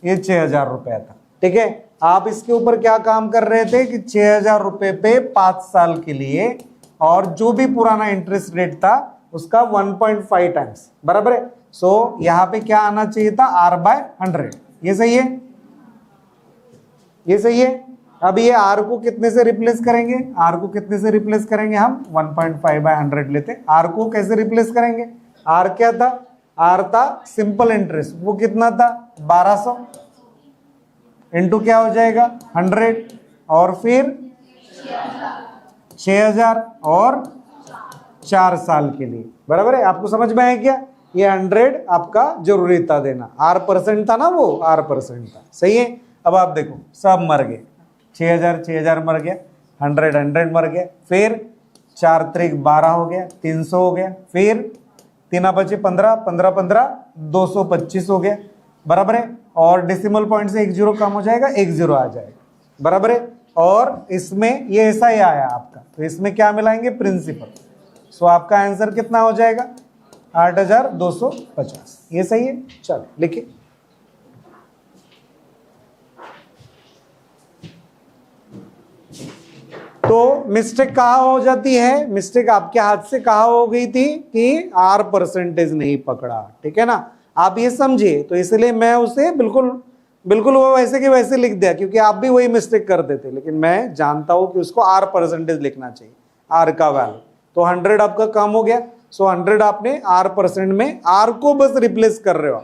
ये 6000 रुपया था, ठीक है। आप इसके ऊपर क्या काम कर रहे थे कि 6000 रुपए पे 5 साल के लिए, और जो भी पुराना इंटरेस्ट रेट था उसका 1.5 टाइम्स, बराबर है। सो यहां पे क्या आना चाहिए था, R/100, ये सही है, ये सही है। अब ये R को कितने से रिप्लेस करेंगे, R को कितने से रिप्लेस करेंगे, हम 1.5/100 लेते। R को कैसे रिप्लेस करेंगे, R क्या था, R था सिंपल इंटरेस्ट, वो कितना था 1200, इंटू क्या हो जाएगा 100, और फिर 6000 और 4 साल के लिए, बराबर है। आपको समझ में आया क्या, ये 100 आपका जरूरी था देना, R% था ना, वो R% था, सही है। अब आप देखो सब मर गए, 6000 मर गया, 100 मर गया, फिर 4 त्रिक 12 हो गया, 300 हो गया, फिर 3 5 15 15 15 225 हो गया, बराबर है। और डेसिमल पॉइंट से एक जीरो कम हो जाएगा, एक जीरो आ जाएगा, बराबर है। और इसमें ये ऐसा ही आया आपका, तो इसमें क्या मिलाएंगे, प्रिंसिपल। सो आपका आंसर कितना हो जाएगा, 8250, ये सही है। चलो लिखिए, तो मिस्टेक कहाँ हो जाती है, मिस्टेक आपके हाथ से कहाँ हो गई थी कि R% नहीं पकड़ा, ठीक है ना। आप ये समझिए, तो इसलिए मैं उसे बिल्कुल वो वैसे के वैसे लिख दिया, क्योंकि आप भी वही मिस्टेक करते थे, लेकिन मैं जानता हूं कि उसको R% लिखना चाहिए, R का वैल्यू। तो 100 आपका कम हो गया, सो 100 आपने R% में R को बस रिप्लेस कर रहे हो,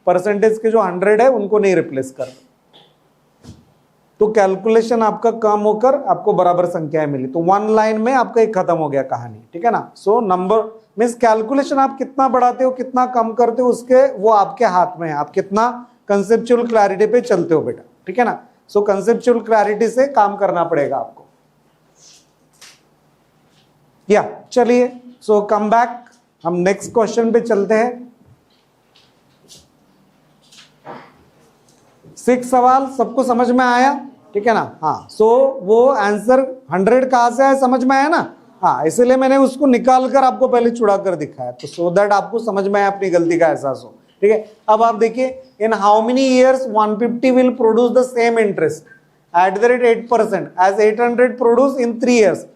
परसेंटेज के जो 100 है उनको नहीं रिप्लेस कर रहे, तो कैलकुलेशन आपका कम होकर आपको बराबर संख्याएं मिली, तो 1 लाइन में आपका एक खत्म हो गया कहानी, ठीक है ना। सो नंबर मीन्स कैलकुलेशन आप कितना बढ़ाते हो कितना कम करते हो, उसके वो आपके हाथ में है, आप कितना कंसेप्चुअल क्लैरिटी पे चलते हो बेटा, ठीक है ना। सो कंसेप्चुअल क्लैरिटी से काम करना पड़ेगा आपको, या चलिए। सो कम बैक, हम नेक्स्ट क्वेश्चन पे चलते हैं। 6 सवाल सबको समझ में आया, ठीक है ना। हाँ, सो वो आंसर 100 कहां से आया, समझ में आया ना। हाँ, इसलिए मैंने उसको निकाल कर आपको पहले छुड़ा कर दिखाया, तो सो दैट आपको समझ में आए, अपनी गलती का एहसास हो, ठीक है। अब आप देखिए, in how many years 150 will produce the same interest at the rate 8% as 800 produce in 3 years.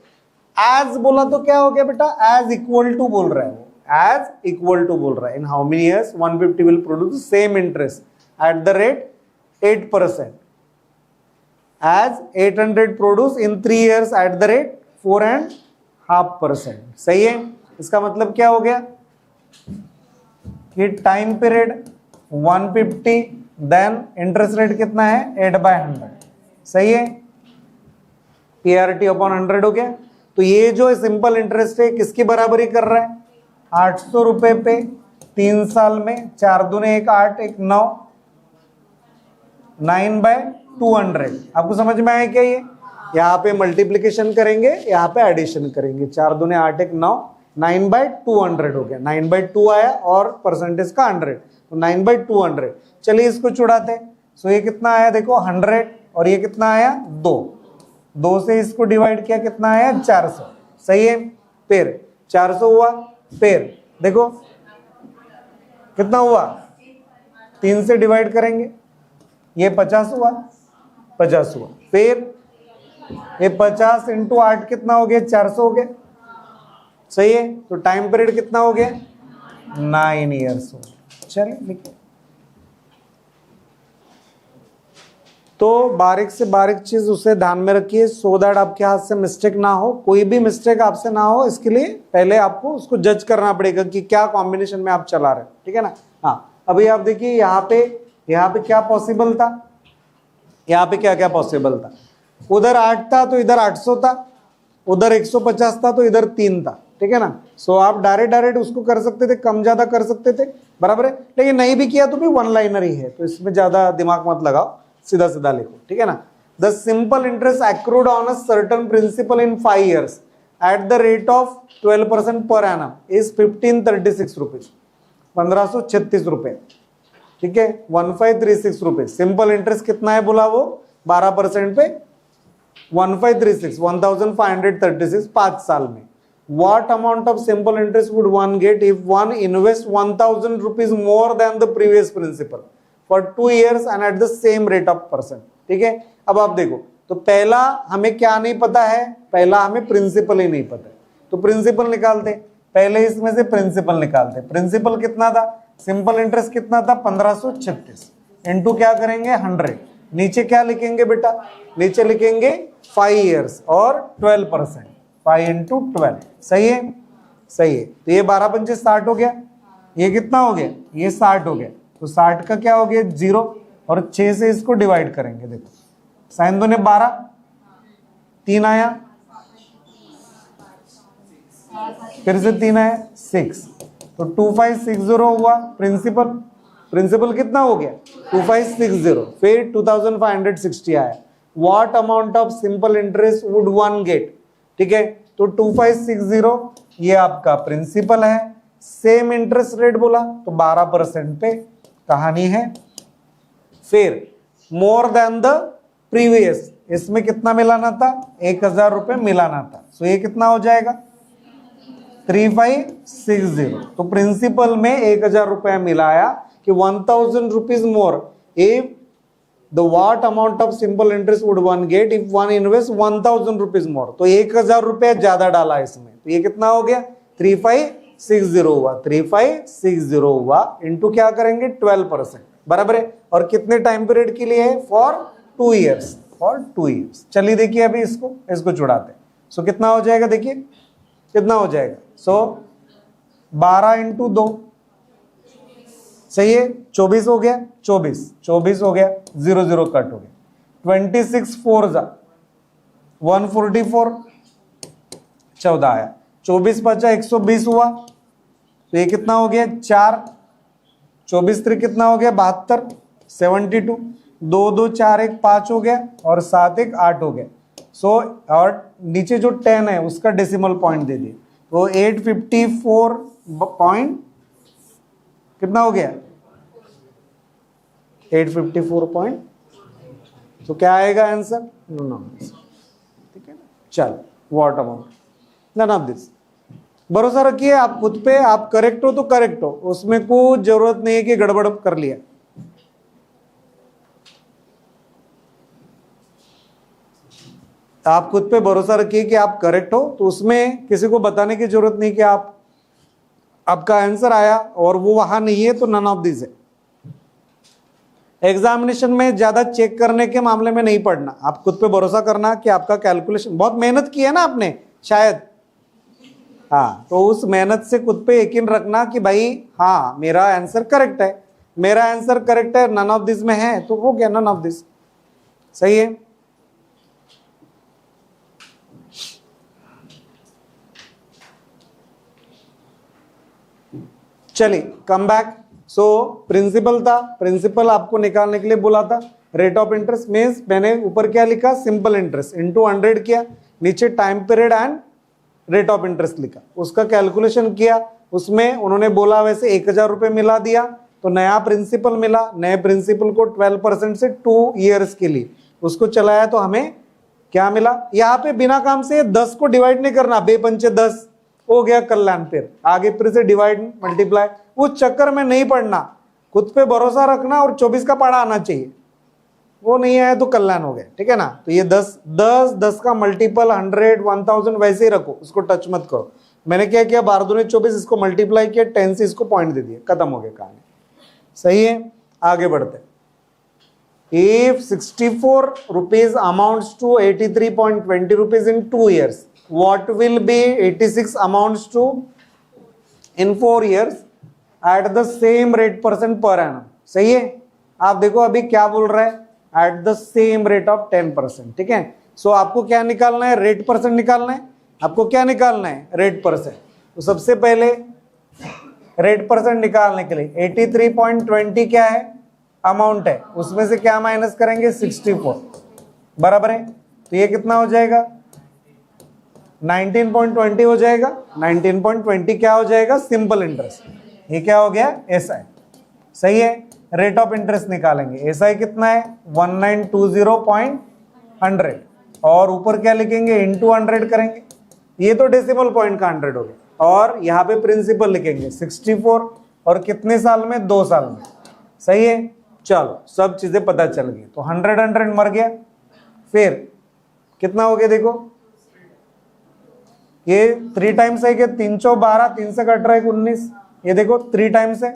As बोला तो क्या हो गया बेटा, एज इक्वल टू बोल रहा है वो, एज इक्वल टू बोल रहा है। इन how many years 150 will produce the same interest at the rate 8% as 800 produce in 3 years at the rate 4.5%। सही है। इसका मतलब क्या हो गया कि time period 150, then interest rate कितना है 8/100, सही है। PRT अपॉन 100 हो गया। तो ये जो सिंपल इंटरेस्ट है किसकी बराबरी कर रहा है, 800 रुपए पे 3 साल में, 4 दूने 1 8 1 9, 9/200। आपको समझ में आया क्या, ये यहाँ पे मल्टीप्लीकेशन करेंगे, यहाँ पे एडिशन करेंगे, 4 दूने 8 1 9, 9/200 हो गया, 9/2 आया और परसेंटेज का 100, तो 9/200। चलिए इसको छुड़ाते हैं। सो ये कितना आया देखो 100, और ये कितना आया 2 से इसको डिवाइड किया कितना आया 400, सही है। फिर 400 हुआ, फिर देखो कितना हुआ, 3 से डिवाइड करेंगे, ये 50 हुआ, 50 हुआ, फिर ये 50 × 8 कितना हो गया 400 हो गया, सही है। तो टाइम पीरियड कितना हो गया, 9 ईयर्स हो गया। चलिए लिखिए। तो बारीक से बारीक चीज उसे ध्यान में रखिए, सो दैट आपके हाथ से मिस्टेक ना हो, कोई भी मिस्टेक आपसे ना हो। इसके लिए पहले आपको उसको जज करना पड़ेगा कि क्या कॉम्बिनेशन में आप चला रहे हैं, ठीक है ना। हाँ, अभी आप देखिए यहाँ पे क्या पॉसिबल था, यहाँ पे क्या क्या पॉसिबल था। उधर 8 था तो इधर 800 था, उधर 150 था तो इधर 3 था, ठीक है ना। सो आप डायरेक्ट उसको कर सकते थे, कम ज्यादा कर सकते थे, बराबर है। लेकिन नहीं भी किया तो भी वन लाइनर ही है, तो इसमें ज्यादा दिमाग मत लगाओ, सीधा सीधा लिखो, ठीक है ना। The simple interest accrued on a certain principal in 5 years at the rate of 12% per annum is 1536 rupees, 1536 रुपए, ठीक है, 1536 रुपए। सिंपल इंटरेस्ट कितना है बोला वो, 12% पे 1536, 1536 5 साल में। What amount of simple interest would one get if one invest 1000 rupees more than the previous principal for 2 years and at the same rate of percent, ठीक है। अब आप देखो, तो पहला हमें क्या नहीं पता है, पहला हमें प्रिंसिपल ही नहीं पता है, तो प्रिंसिपल निकालते, पहले इसमें से प्रिंसिपल निकालते। प्रिंसिपल कितना था, सिंपल इंटरेस्ट कितना था, 1536 इंटू क्या करेंगे 100, नीचे क्या लिखेंगे बेटा, नीचे लिखेंगे 5 years और 12%, 5 into 12, सही है, सही है। तो ये 12 पंचे 60 हो गया, ये कितना हो गया, ये 60 हो गया। तो 60 का क्या हो गया 0, और 6 से इसको डिवाइड करेंगे। देखो साइन दो ने 12, 3 आया, फिर से 3 आया 6, तो 2560 हुआ प्रिंसिपल। प्रिंसिपल कितना हो गया 2560, फिर 2560 आया। What amount of simple interest would one get, ठीक है। तो 2560 ये आपका प्रिंसिपल है, सेम इंटरेस्ट रेट बोला तो 12% पे कहानी है। फिर मोर देन द प्रीवियस, इसमें कितना मिलाना था, 1000 रुपए मिलाना था, सो ये कितना हो जाएगा 3560। तो प्रिंसिपल में 1000 रुपया मिलाया कि 1000 rupees more if the what amount of simple interest would one get if one invest 1000 rupees more, तो 1000 रुपया ज्यादा डाला इसमें, तो ये कितना हो गया 3560 हुआ, 3560 हुआ इंटू क्या करेंगे 12%, बराबर है। और कितने टाइम पीरियड के लिए है, फॉर 2 years, फॉर 2 years। चलिए देखिए अभी इसको जुड़ाते हैं। सो कितना हो जाएगा, देखिए कितना हो जाएगा, सो 12 into 2, सही है, 24 हो गया, 24 हो गया, 0 0 कट हो गया, 26 4 144, 14 आया, 24 बचा 120 हुआ, तो ये कितना हो गया 4, 24 3 कितना हो गया 72, 72, 2 2 4 1 5 हो गया, और 7 1 8 हो गया। सो और नीचे जो 10 है उसका डेसिमल पॉइंट दे दिए, तो 854 पॉइंट कितना हो गया 854 पॉइंट, तो क्या आएगा आंसर, ठीक है ना। चल what amount, none of this. भरोसा रखिए आप खुद पे, आप करेक्ट हो तो करेक्ट हो, उसमें कोई जरूरत नहीं है कि गड़बड़ कर लिया। आप खुद पे भरोसा रखिए कि आप करेक्ट हो, तो उसमें किसी को बताने की जरूरत नहीं कि आपका आंसर आया और वो वहां नहीं है, तो नन ऑफ दिस है। एग्जामिनेशन में ज्यादा चेक करने के मामले में नहीं पढ़ना, आप खुद पे भरोसा करना कि आपका कैलकुलेशन, बहुत मेहनत की है ना आपने शायद, हाँ, तो उस मेहनत से खुद पे यकीन रखना कि भाई हाँ मेरा आंसर करेक्ट है, मेरा आंसर करेक्ट है, नन ऑफ दिस में है, तो हो गया नन ऑफ दिस, सही है। चलिए कम बैक। सो प्रिंसिपल था, प्रिंसिपल आपको निकालने के लिए बोला था, रेट ऑफ इंटरेस्ट मींस मैंने ऊपर क्या लिखा सिंपल इंटरेस्ट इंटू 100 किया, नीचे time period and rate of interest लिखा, उसका कैलकुलेशन किया, उसमें उन्होंने बोला वैसे 1000 रुपए मिला दिया, तो नया प्रिंसिपल मिला, नए प्रिंसिपल को 12% से 2 years के लिए उसको चलाया, तो हमें क्या मिला। यहाँ पे बिना काम से 10 को डिवाइड नहीं करना, 2 पंचे 10 हो गया कल्याण, फिर आगे फिर से डिवाइड मल्टीप्लाई, उस चक्कर में नहीं पढ़ना, खुद पे भरोसा रखना, और 24 का पढ़ा आना चाहिए, वो नहीं आया तो कल्याण हो गया, ठीक है ना। तो ये 10 का मल्टीपल 100 1000 वैसे ही रखो, उसको टच मत करो। मैंने क्या किया, 12 दूनी 24, इसको मल्टीप्लाई किया 10 से, इसको पॉइंट दे दिया, खत्म हो गया कहानी। सही है, आगे बढ़ते। If 64 rupees amounts to 83.20 rupees in 2 years, what will be 86 amounts to in 4 years at the same rate % per annum? सही है, आप देखो अभी क्या बोल रहा है, at the same rate of 10%, ठीक है। सो आपको क्या निकालना है, रेट % निकालना है। आपको क्या निकालना है, रेट %। तो सबसे पहले रेट % निकालने के लिए 83.20 क्या है, अमाउंट है, उसमें से क्या माइनस करेंगे, 64, बराबर है। तो ये कितना हो जाएगा, 19.20 हो जाएगा। 19.20 क्या हो जाएगा, सिंपल इंटरेस्ट। ये क्या हो गया, एसआई। सही है, रेट ऑफ इंटरेस्ट निकालेंगे। एसआई कितना है, 1920.100, और ऊपर क्या लिखेंगे, इंटू 100 करेंगे। ये तो डेसिमल पॉइंट का 100 हो गया, और यहाँ पे प्रिंसिपल लिखेंगे 64, और कितने साल में, 2 साल में। सही है, चलो सब चीजें पता चल गई। तो 100 मर गया, फिर कितना हो गया, देखो ये 3 टाइम्स है, 3 चौ 12, 3 से कट रहा है 19, ये देखो 3 टाइम्स है,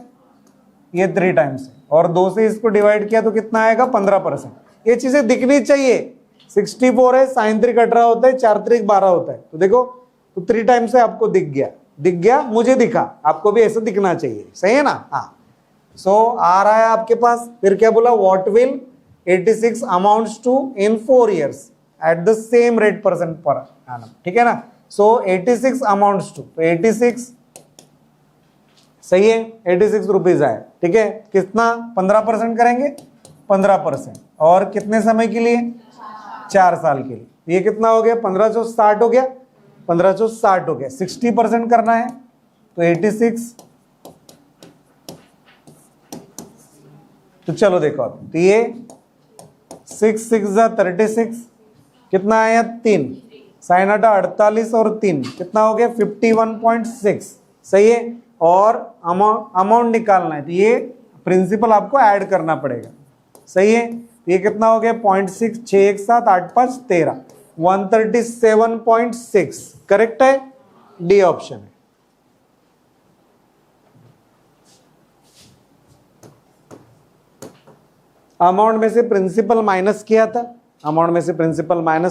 ये 3 टाइम्स है, और 2 से इसको डिवाइड किया तो कितना आएगा, 15%। ये चीजें दिखनी चाहिए। 64 है, sin 3 कट रहा होता है, 4 3 12 होता है, तो देखो तो 3 टाइम्स है, आपको दिख गया, मुझे दिखा, आपको भी ऐसा दिखना चाहिए। सही है ना, हाँ। सो आ रहा है आपके पास, फिर क्या बोला, what will 86 amounts to in 4 years at the same rate % per annum, ठीक है ना। सो 86 अमाउंट्स टू, तो 86, सही है, 86 रुपीज आए, ठीक है। कितना, 15% करेंगे, 15%, और कितने समय के लिए, 4 साल के लिए। ये कितना हो गया, 1560 हो गया, 1560 हो गया। 60% करना है, तो 86, तो चलो देखो अब, तो ये 6 6 36, कितना आया, 3, साइन आटा 48 और 3 कितना हो गया, 51.6। सही है, और अमाउंट निकालना है, तो ये प्रिंसिपल आपको ऐड करना पड़ेगा। सही है, ये कितना हो गया, 0.6, 6 1 7 8 5 13, 137.6, करेक्ट है, डी ऑप्शन है। अमाउंट में से प्रिंसिपल माइनस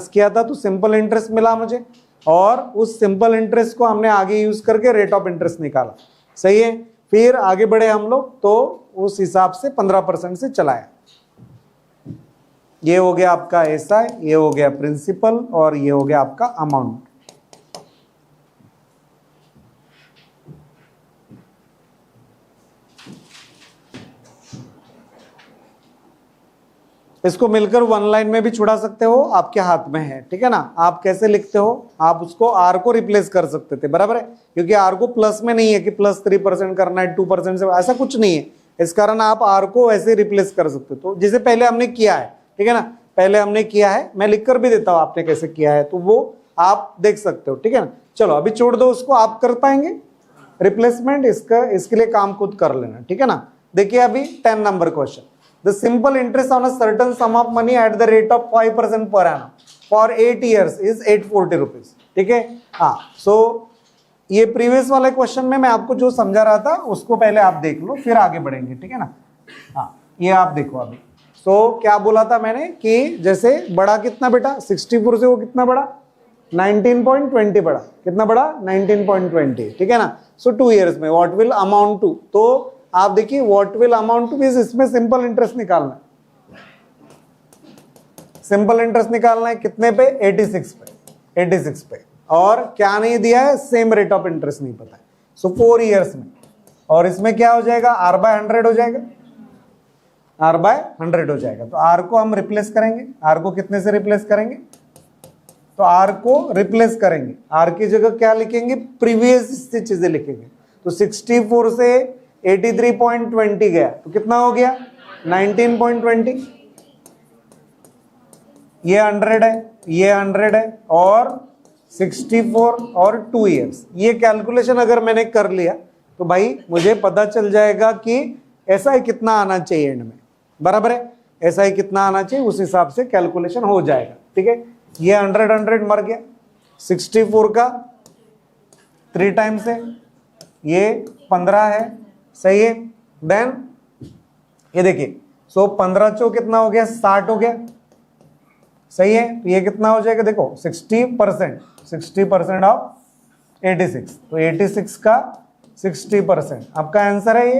किया था, तो सिंपल इंटरेस्ट मिला मुझे, और उस सिंपल इंटरेस्ट को हमने आगे यूज करके रेट ऑफ इंटरेस्ट निकाला। सही है, फिर आगे बढ़े हम लोग, तो उस हिसाब से 15% से चलाया। ये हो गया आपका एसआई, ये हो गया प्रिंसिपल, और ये हो गया आपका अमाउंट। इसको मिलकर 1 लाइन में भी छुड़ा सकते हो, आपके हाथ में है, ठीक है ना। आप कैसे लिखते हो, आप उसको आर को रिप्लेस कर सकते थे, बराबर है, क्योंकि आर को प्लस में नहीं है कि +3% करना है 2% से, ऐसा कुछ नहीं है। इस कारण आप आर को ऐसे रिप्लेस कर सकते हो, तो जिसे पहले हमने किया है, ठीक है ना, पहले हमने किया है, मैं लिख कर भी देता हूं आपने कैसे किया है, तो वो आप देख सकते हो, ठीक है ना। चलो अभी छोड़ दो उसको, आप कर पाएंगे रिप्लेसमेंट, इसके लिए काम खुद कर लेना, ठीक है ना। देखिए अभी 10 number question, the simple interest on a certain some of money at the rate of 5% per annum for 8 years is 840 rupees, ठीक है। हाँ, सो ये प्रीवियस वाले क्वेश्चन में मैं आपको जो समझा रहा था उसको पहले आप देख लो, फिर आगे बढ़ेंगे, ठीक है ना। हाँ, ये आप देखो अभी। सो क्या बोला था मैंने कि जैसे बड़ा कितना बेटा, 64 से वो कितना बड़ा, 19.20 बड़ा, कितना बड़ा, 19.20, ठीक है ना। सो 2 years में व्हाट विल अमाउंट टू, तो आप देखिए what will amount to means इसमें सिंपल इंटरेस्ट निकालना है, सिंपल इंटरेस्ट निकालना है कितने पे, 86 पे, और क्या नहीं दिया है, सेम रेट ऑफ इंटरेस्ट नहीं पता है। सो 4 years में, और इसमें क्या हो जाएगा, R/100 हो जाएगा, R/100 हो जाएगा। तो R को हम रिप्लेस करेंगे, R को कितने से रिप्लेस करेंगे, तो R को रिप्लेस करेंगे, R की जगह क्या लिखेंगे, प्रीवियस से चीजें लिखेंगे। तो 64 से 83.20 गया, तो कितना हो गया, 19.20, ये 100 है, ये 100 है, और 64 और 2 years। ये कैलकुलेशन अगर मैंने कर लिया तो भाई मुझे पता चल जाएगा कि एसआई कितना आना चाहिए एंड में, बराबर है, एसआई कितना आना चाहिए, उस हिसाब से कैलकुलेशन हो जाएगा, ठीक है। ये 100 मर गया, 64 का 3 टाइम्स है, ये 15 है, सही है। देन ये देखिए, सो 15 चो कितना हो गया, 60 हो गया, सही है। तो ये कितना हो जाएगा, देखो 60% ऑफ 86, तो 86 का 60% आपका आंसर है ये।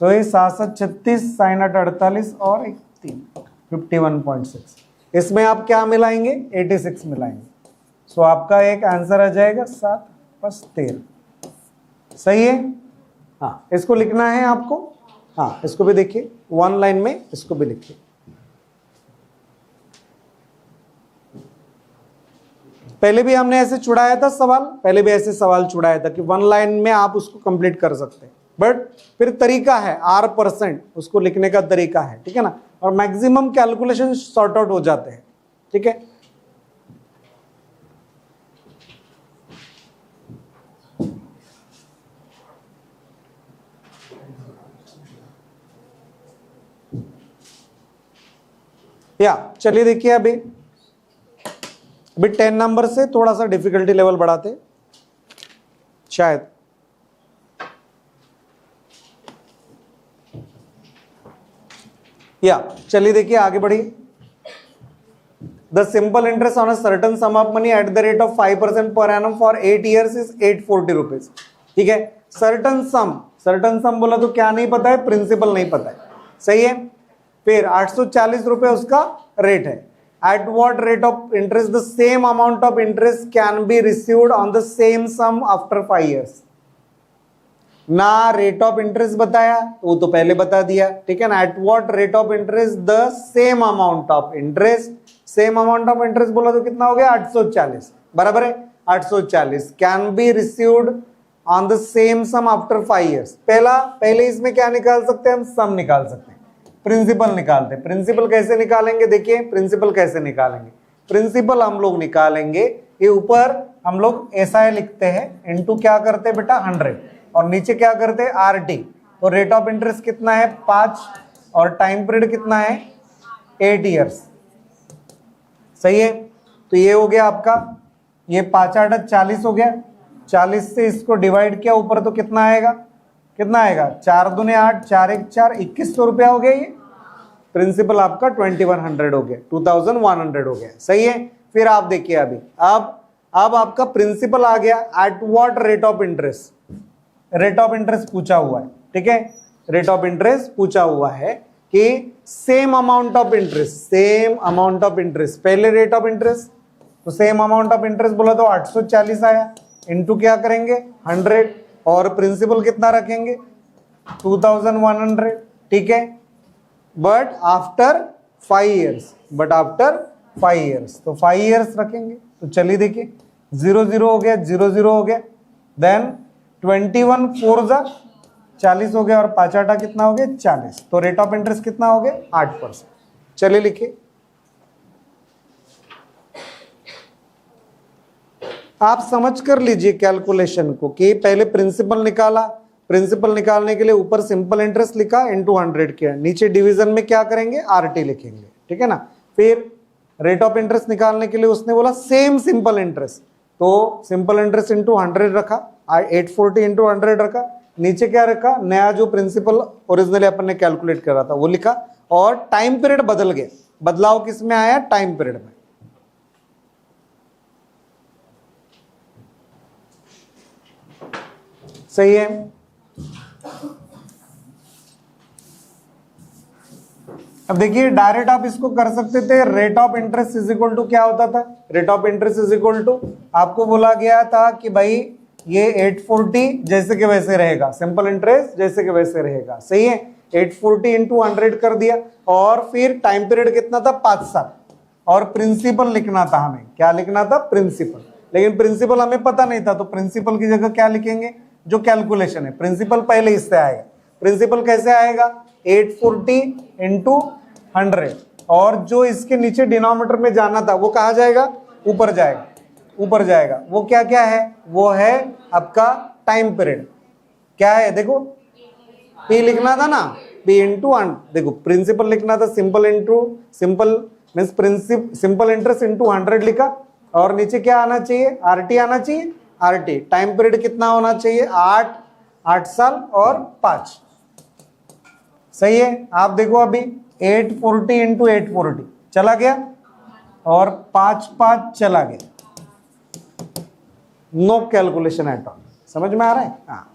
सो ये 7 36 sin 8 48 और 1 3 51.6। इसमें आप क्या मिलाएंगे, 86 मिलाएंगे। सो आपका एक आंसर आ जाएगा 7 + 13, सही है। हाँ, इसको लिखना है आपको। हाँ, इसको भी देखिए, 1 लाइन में इसको भी लिखिए। पहले भी हमने ऐसे छुड़ाया था सवाल, पहले भी ऐसे सवाल छुड़ाया था कि 1 लाइन में आप उसको कंप्लीट कर सकते हैं, बट फिर तरीका है, R% उसको लिखने का तरीका है, ठीक है ना। और मैक्सिमम कैलकुलेशन सॉर्ट आउट हो जाते हैं, ठीक है। या चलिए देखिए, अभी 10 नंबर से थोड़ा सा डिफिकल्टी लेवल बढ़ाते शायद। या चलिए देखिए, आगे बढ़िए। The simple interest on a certain some of money at the rate of 5% per annum for 8 years is 840 rupees, ठीक है। सर्टन सम बोला तो क्या नहीं पता है, प्रिंसिपल नहीं पता है, सही है। फिर 840 रुपए उसका रेट है। At what rate of interest the same amount of interest can be received on the same sum after 5 years? ना रेट ऑफ इंटरेस्ट बताया, वो तो पहले बता दिया, ठीक है ना। At what rate of interest the same amount of interest, same amount of interest बोला तो कितना हो गया, 840, बराबर है। 840 can be received on the same sum after 5 years। पहले इसमें क्या निकाल सकते हैं हम, सम निकाल सकते हैं, प्रिंसिपल निकालते हैं। प्रिंसिपल कैसे निकालेंगे, देखिए प्रिंसिपल कैसे निकालेंगे। प्रिंसिपल हम लोग निकालेंगे, ये ऊपर हम लोग SI लिखते हैं, इनटू क्या करते हैं बेटा 100, और नीचे क्या करते हैं RT। तो रेट ऑफ इंटरेस्ट कितना है 5, और टाइम पीरियड कितना है 8 years, सही है। तो ये हो गया आपका, ये 5 8 40 हो गया, 40 से इसको डिवाइड किया ऊपर तो कितना आएगा, 4 दूने 8, 4 1 4, 2100 रुपया हो गया। ये प्रिंसिपल आपका 2100 हो गया, 2100 हो गया, सही है। फिर आप देखिए, अभी अब आपका प्रिंसिपल आ गया। Eight what rate of interest, rate of interest पूछा हुआ है, ठीक है। रेट ऑफ इंटरेस्ट पूछा हुआ है कि सेम अमाउंट ऑफ इंटरेस्ट, पहले रेट ऑफ इंटरेस्ट, तो सेम अमाउंट ऑफ इंटरेस्ट बोला तो 840 आया, इनटू क्या करेंगे 100, और प्रिंसिपल कितना रखेंगे 2100, ठीक है। बट आफ्टर 5 years, तो 5 years रखेंगे। तो चलिए देखिए, 0 0 हो गया, 0 0 हो गया, देन 21 4 जा 40 हो गया, और 5 8 कितना हो गया 40। तो रेट ऑफ इंटरेस्ट कितना हो गया 8%। चलिए लिखिए, आप समझ कर लीजिए कैलकुलेशन को कि पहले प्रिंसिपल निकाला, प्रिंसिपल निकालने के लिए ऊपर सिंपल इंटरेस्ट लिखा इनटू 100 किया, नीचे डिवीजन में क्या करेंगे RT लिखेंगे, ठीक है ना। फिर रेट ऑफ इंटरेस्ट निकालने के लिए उसने बोला सेम सिंपल इंटरेस्ट, तो सिंपल इंटरेस्ट इनटू 100 रखा, 840 इनटू 100 रखा, नीचे क्या रखा, नया जो प्रिंसिपल ओरिजिनली अपन ने कैलकुलेट करा था वो लिखा, और टाइम पीरियड बदल गया। बदलाव किस में आया, टाइम पीरियड में। सही है। अब देखिए, डायरेक्ट आप इसको कर सकते थे, rate of interest is equal to क्या होता था, rate of interest is equal to, आपको बोला गया था कि भाई ये 840 जैसे के वैसे रहेगा, सिंपल इंटरेस्ट जैसे के वैसे रहेगा, सही है। 840 इंटू 100 कर दिया, और फिर टाइम पीरियड कितना था 5 साल, और प्रिंसिपल लिखना था हमें, क्या लिखना था प्रिंसिपल, लेकिन प्रिंसिपल हमें पता नहीं था, तो प्रिंसिपल की जगह क्या लिखेंगे, जो कैलकुलेशन है प्रिंसिपल पहले इससे आएगा। प्रिंसिपल कैसे आएगा, 840 इंटू 100, और जो इसके नीचे डिनोमिनेटर में जाना था वो कहाँ जाएगा, ऊपर जाएगा। वो क्या क्या है, वो है आपका टाइम पीरियड। क्या है देखो, P लिखना था ना, P इंटू 100, देखो प्रिंसिपल लिखना था simple means simple interest into 100 लिखा, और नीचे क्या आना चाहिए, RT आना चाहिए, RT, टाइम पीरियड कितना होना चाहिए? 8 साल और 5। सही है। आप देखो अभी 840 इंटू 840 चला गया और 5 चला गया। No calculation at all. समझ में आ रहा है? हाँ,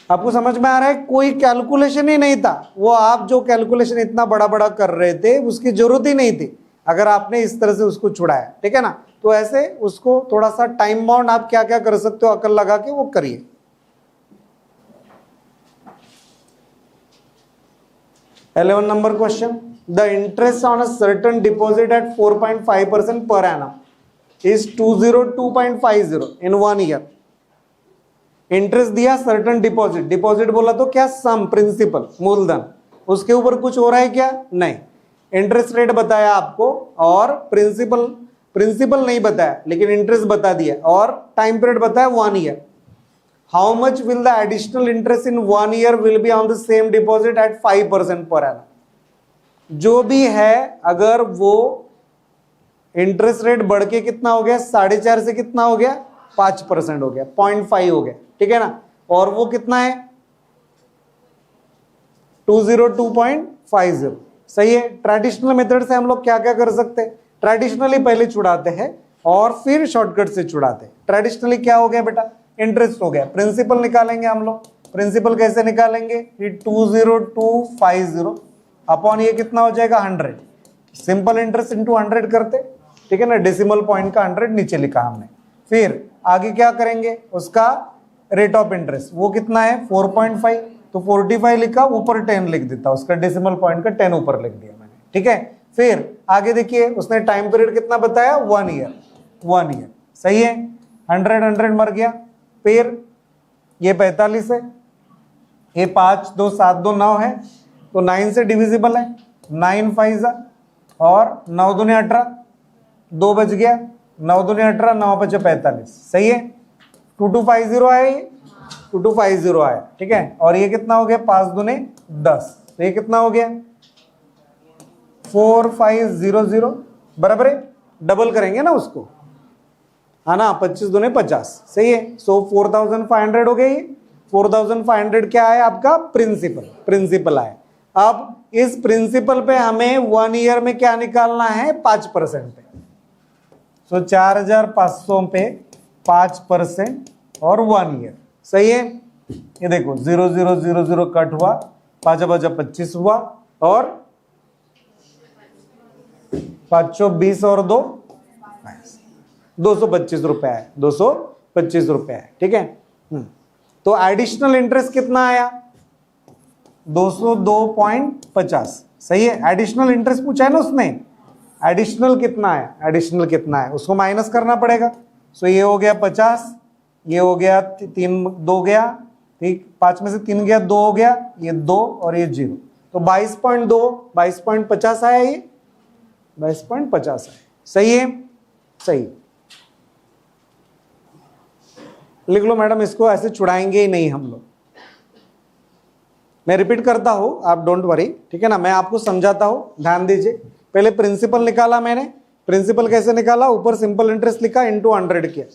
आपको समझ में आ रहा है? कोई कैलकुलेशन ही नहीं था। वो आप जो कैलकुलेशन इतना बड़ा बड़ा कर रहे थे उसकी जरूरत ही नहीं थी अगर आपने इस तरह से उसको छुड़ाया। ठीक है ना? तो ऐसे उसको थोड़ा सा टाइम बाउंड आप क्या क्या कर सकते हो अकल लगा के वो करिए। Eleven number question. The interest on a certain deposit at 4.5% per annum is 202.50 in 1 year. Interest दिया सर्टन डिपॉजिट, डिपॉजिट बोला तो क्या? सम, प्रिंसिपल, मूलधन। उसके ऊपर कुछ हो रहा है क्या? नहीं। इंटरेस्ट रेट बताया आपको और प्रिंसिपल नहीं बताया लेकिन इंटरेस्ट बता दिया और टाइम पीरियड बताया 1 year. How much will the additional interest in 1 year will be on the same deposit eight 5% per annum. जो भी है, अगर वो इंटरेस्ट रेट बढ़ के कितना हो गया? 4.5 से कितना हो गया? 5% हो गया, 0.5 हो गया। ठीक है ना? और वो कितना है? 202.50। सही है। ट्रेडिशनल मेथड से हम लोग क्या क्या कर सकते हैं? ट्रेडिशनली पहले छुड़ाते हैं और फिर शॉर्टकट से छुड़ाते हैं। ट्रेडिशनली क्या हो गया बेटा? इंटरेस्ट हो गया। प्रिंसिपल निकालेंगे हम लोग। प्रिंसिपल कैसे निकालेंगे? ये 20250 अपॉन ये कितना हो जाएगा? 100। सिंपल इंटरेस्ट इंटू 100 करते। ठीक है ना? डेसिमल पॉइंट का 100 नीचे लिखा हमने। फिर आगे क्या करेंगे? उसका रेट ऑफ इंटरेस्ट वो कितना है? 4.5, तो 45 लिखा, ऊपर 10 लिख देता, उसका डेसिमल पॉइंट का 10 ऊपर लिख दिया मैंने। ठीक है। फिर आगे देखिए, उसने टाइम पीरियड कितना बताया? 1 ईयर। 1 ईयर। सही है। 100 मर गया। फिर ये 45 है, ये 5 2 7 2 9 है, तो 9 से डिविजिबल है। 9 5 और 9 दूनी 18, 2 बच गया। 9 दूनी 18, 9 5 45। सही है। 2250 आया, ये 2250 आया। ठीक है। और ये कितना हो गया? 5 दूनी 10, तो ये कितना हो गया? 4500 बराबर है। डबल करेंगे ना उसको, है ना? 25 दूनी 50। सही है। सो 4500 हो गई। 4500 क्या है आपका? प्रिंसिपल आया। अब इस प्रिंसिपल पे हमें 1 ईयर में क्या निकालना है? 5% पे। सो 4500 पे 5% और 1 ईयर। सही है। ये देखो 0 0 0 0 कट हुआ, 5 बजा 25 हुआ और 5 20 और 2 225 रुपए है। 225 रुपए है। ठीक है। तो एडिशनल इंटरेस्ट कितना आया? 202.50। सही है। एडिशनल इंटरेस्ट पूछा है ना उसने। एडिशनल कितना है? एडिशनल कितना है उसको माइनस करना पड़ेगा। सो ये हो गया 50, ये हो गया 3 2 गया, ठीक, 5 में से 3 गया, 2 हो गया, ये 2 और ये 0, तो 22.2 22.50 आया। ये 22.50 आया। सही है। सही। लिख लो मैडम, इसको ऐसे छुड़ाएंगे ही नहीं हम लोग। मैं रिपीट करता हूं, आप डोंट वरी। ठीक है ना? मैं आपको समझाता हूं, ध्यान दीजिए। पहले प्रिंसिपल निकाला मैंने। प्रिंसिपल कैसे निकाला? ऊपर सिंपल इंटरेस्ट लिखा, इंटू 100 किया,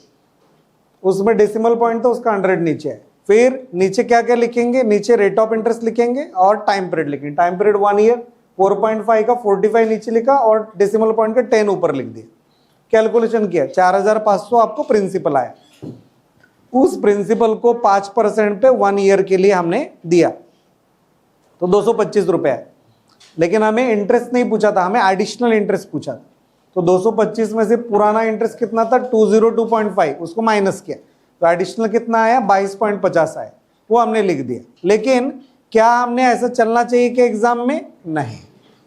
उसमें डेसिमल पॉइंट था, उसका 100 नीचे है। फिर नीचे क्या क्या लिखेंगे? नीचे रेट ऑफ इंटरेस्ट लिखेंगे और टाइम पीरियड लिखेंगे। टाइम पीरियड 1 ईयर, 4.5 का 45 नीचे लिखा और डेसिमल पॉइंट का 10 ऊपर लिख दिया। कैलकुलेशन किया, 4500 आपको प्रिंसिपल आया। उस प्रिंसिपल को 5% पे 1 ईयर के लिए हमने दिया, तो 225 रुपए है। लेकिन हमें इंटरेस्ट नहीं पूछा था, हमें एडिशनल इंटरेस्ट पूछा था। तो 225 में से पुराना इंटरेस्ट कितना था? 202.5, उसको माइनस किया, तो एडिशनल कितना आया? 22.50 आया, वो हमने लिख दिया। लेकिन क्या हमने ऐसा चलना चाहिए कि एग्जाम में? नहीं,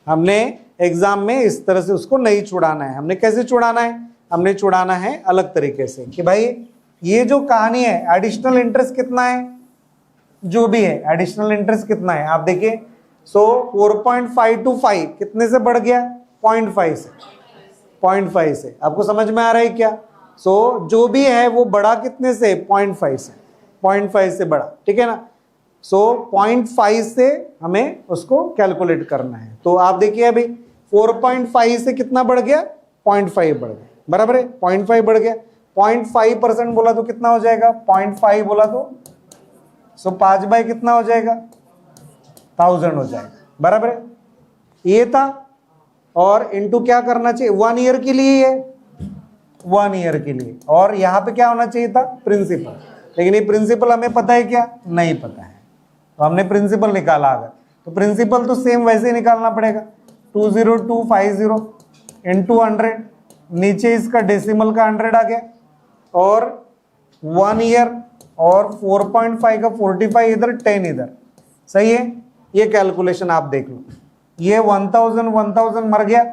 हमने एग्जाम में इस तरह से उसको नहीं छुड़ाना है। हमने कैसे छुड़ाना है? हमने छुड़ाना है अलग तरीके से कि भाई ये जो कहानी है, एडिशनल इंटरेस्ट कितना है, जो भी है एडिशनल इंटरेस्ट कितना है आप देखिए। सो 4.525 कितने से बढ़ गया? 0.5 से। 0.5 से। आपको समझ में आ रहा है क्या? सो जो भी है वो बढ़ा कितने से? 0.5 से। 0.5 से बढ़ा। ठीक है ना? सो 0.5 से हमें उसको कैलकुलेट करना है। तो आप देखिए अभी 4.5 से कितना बढ़ गया? 0.5 बढ़ गया। बराबर है, 0.5 बढ़ गया, 0.5% बोला तो कितना हो जाएगा, 0.5 बोला तो सो 5 बाई कितना हो जाएगा, 1000 हो जाएगा, बराबर है। ये था, और इनटू क्या करना चाहिए, 1 ईयर के लिए है, 1 ईयर के लिए, और यहाँ पे क्या होना चाहिए था, प्रिंसिपल, लेकिन ये प्रिंसिपल हमें पता है क्या, नहीं पता है, तो हमने प्रिंसिपल निकाला। अगर तो प्रिंसिपल तो सेम वैसे ही निकालना पड़ेगा, 20250 इंटू 100, नीचे इसका डेसिमल का 100 आ गया, और 1 ईयर, और 4.5 का 45 इधर, 10 इधर, सही है। ये कैलकुलेशन आप देख लो, ये 1000 मर गया,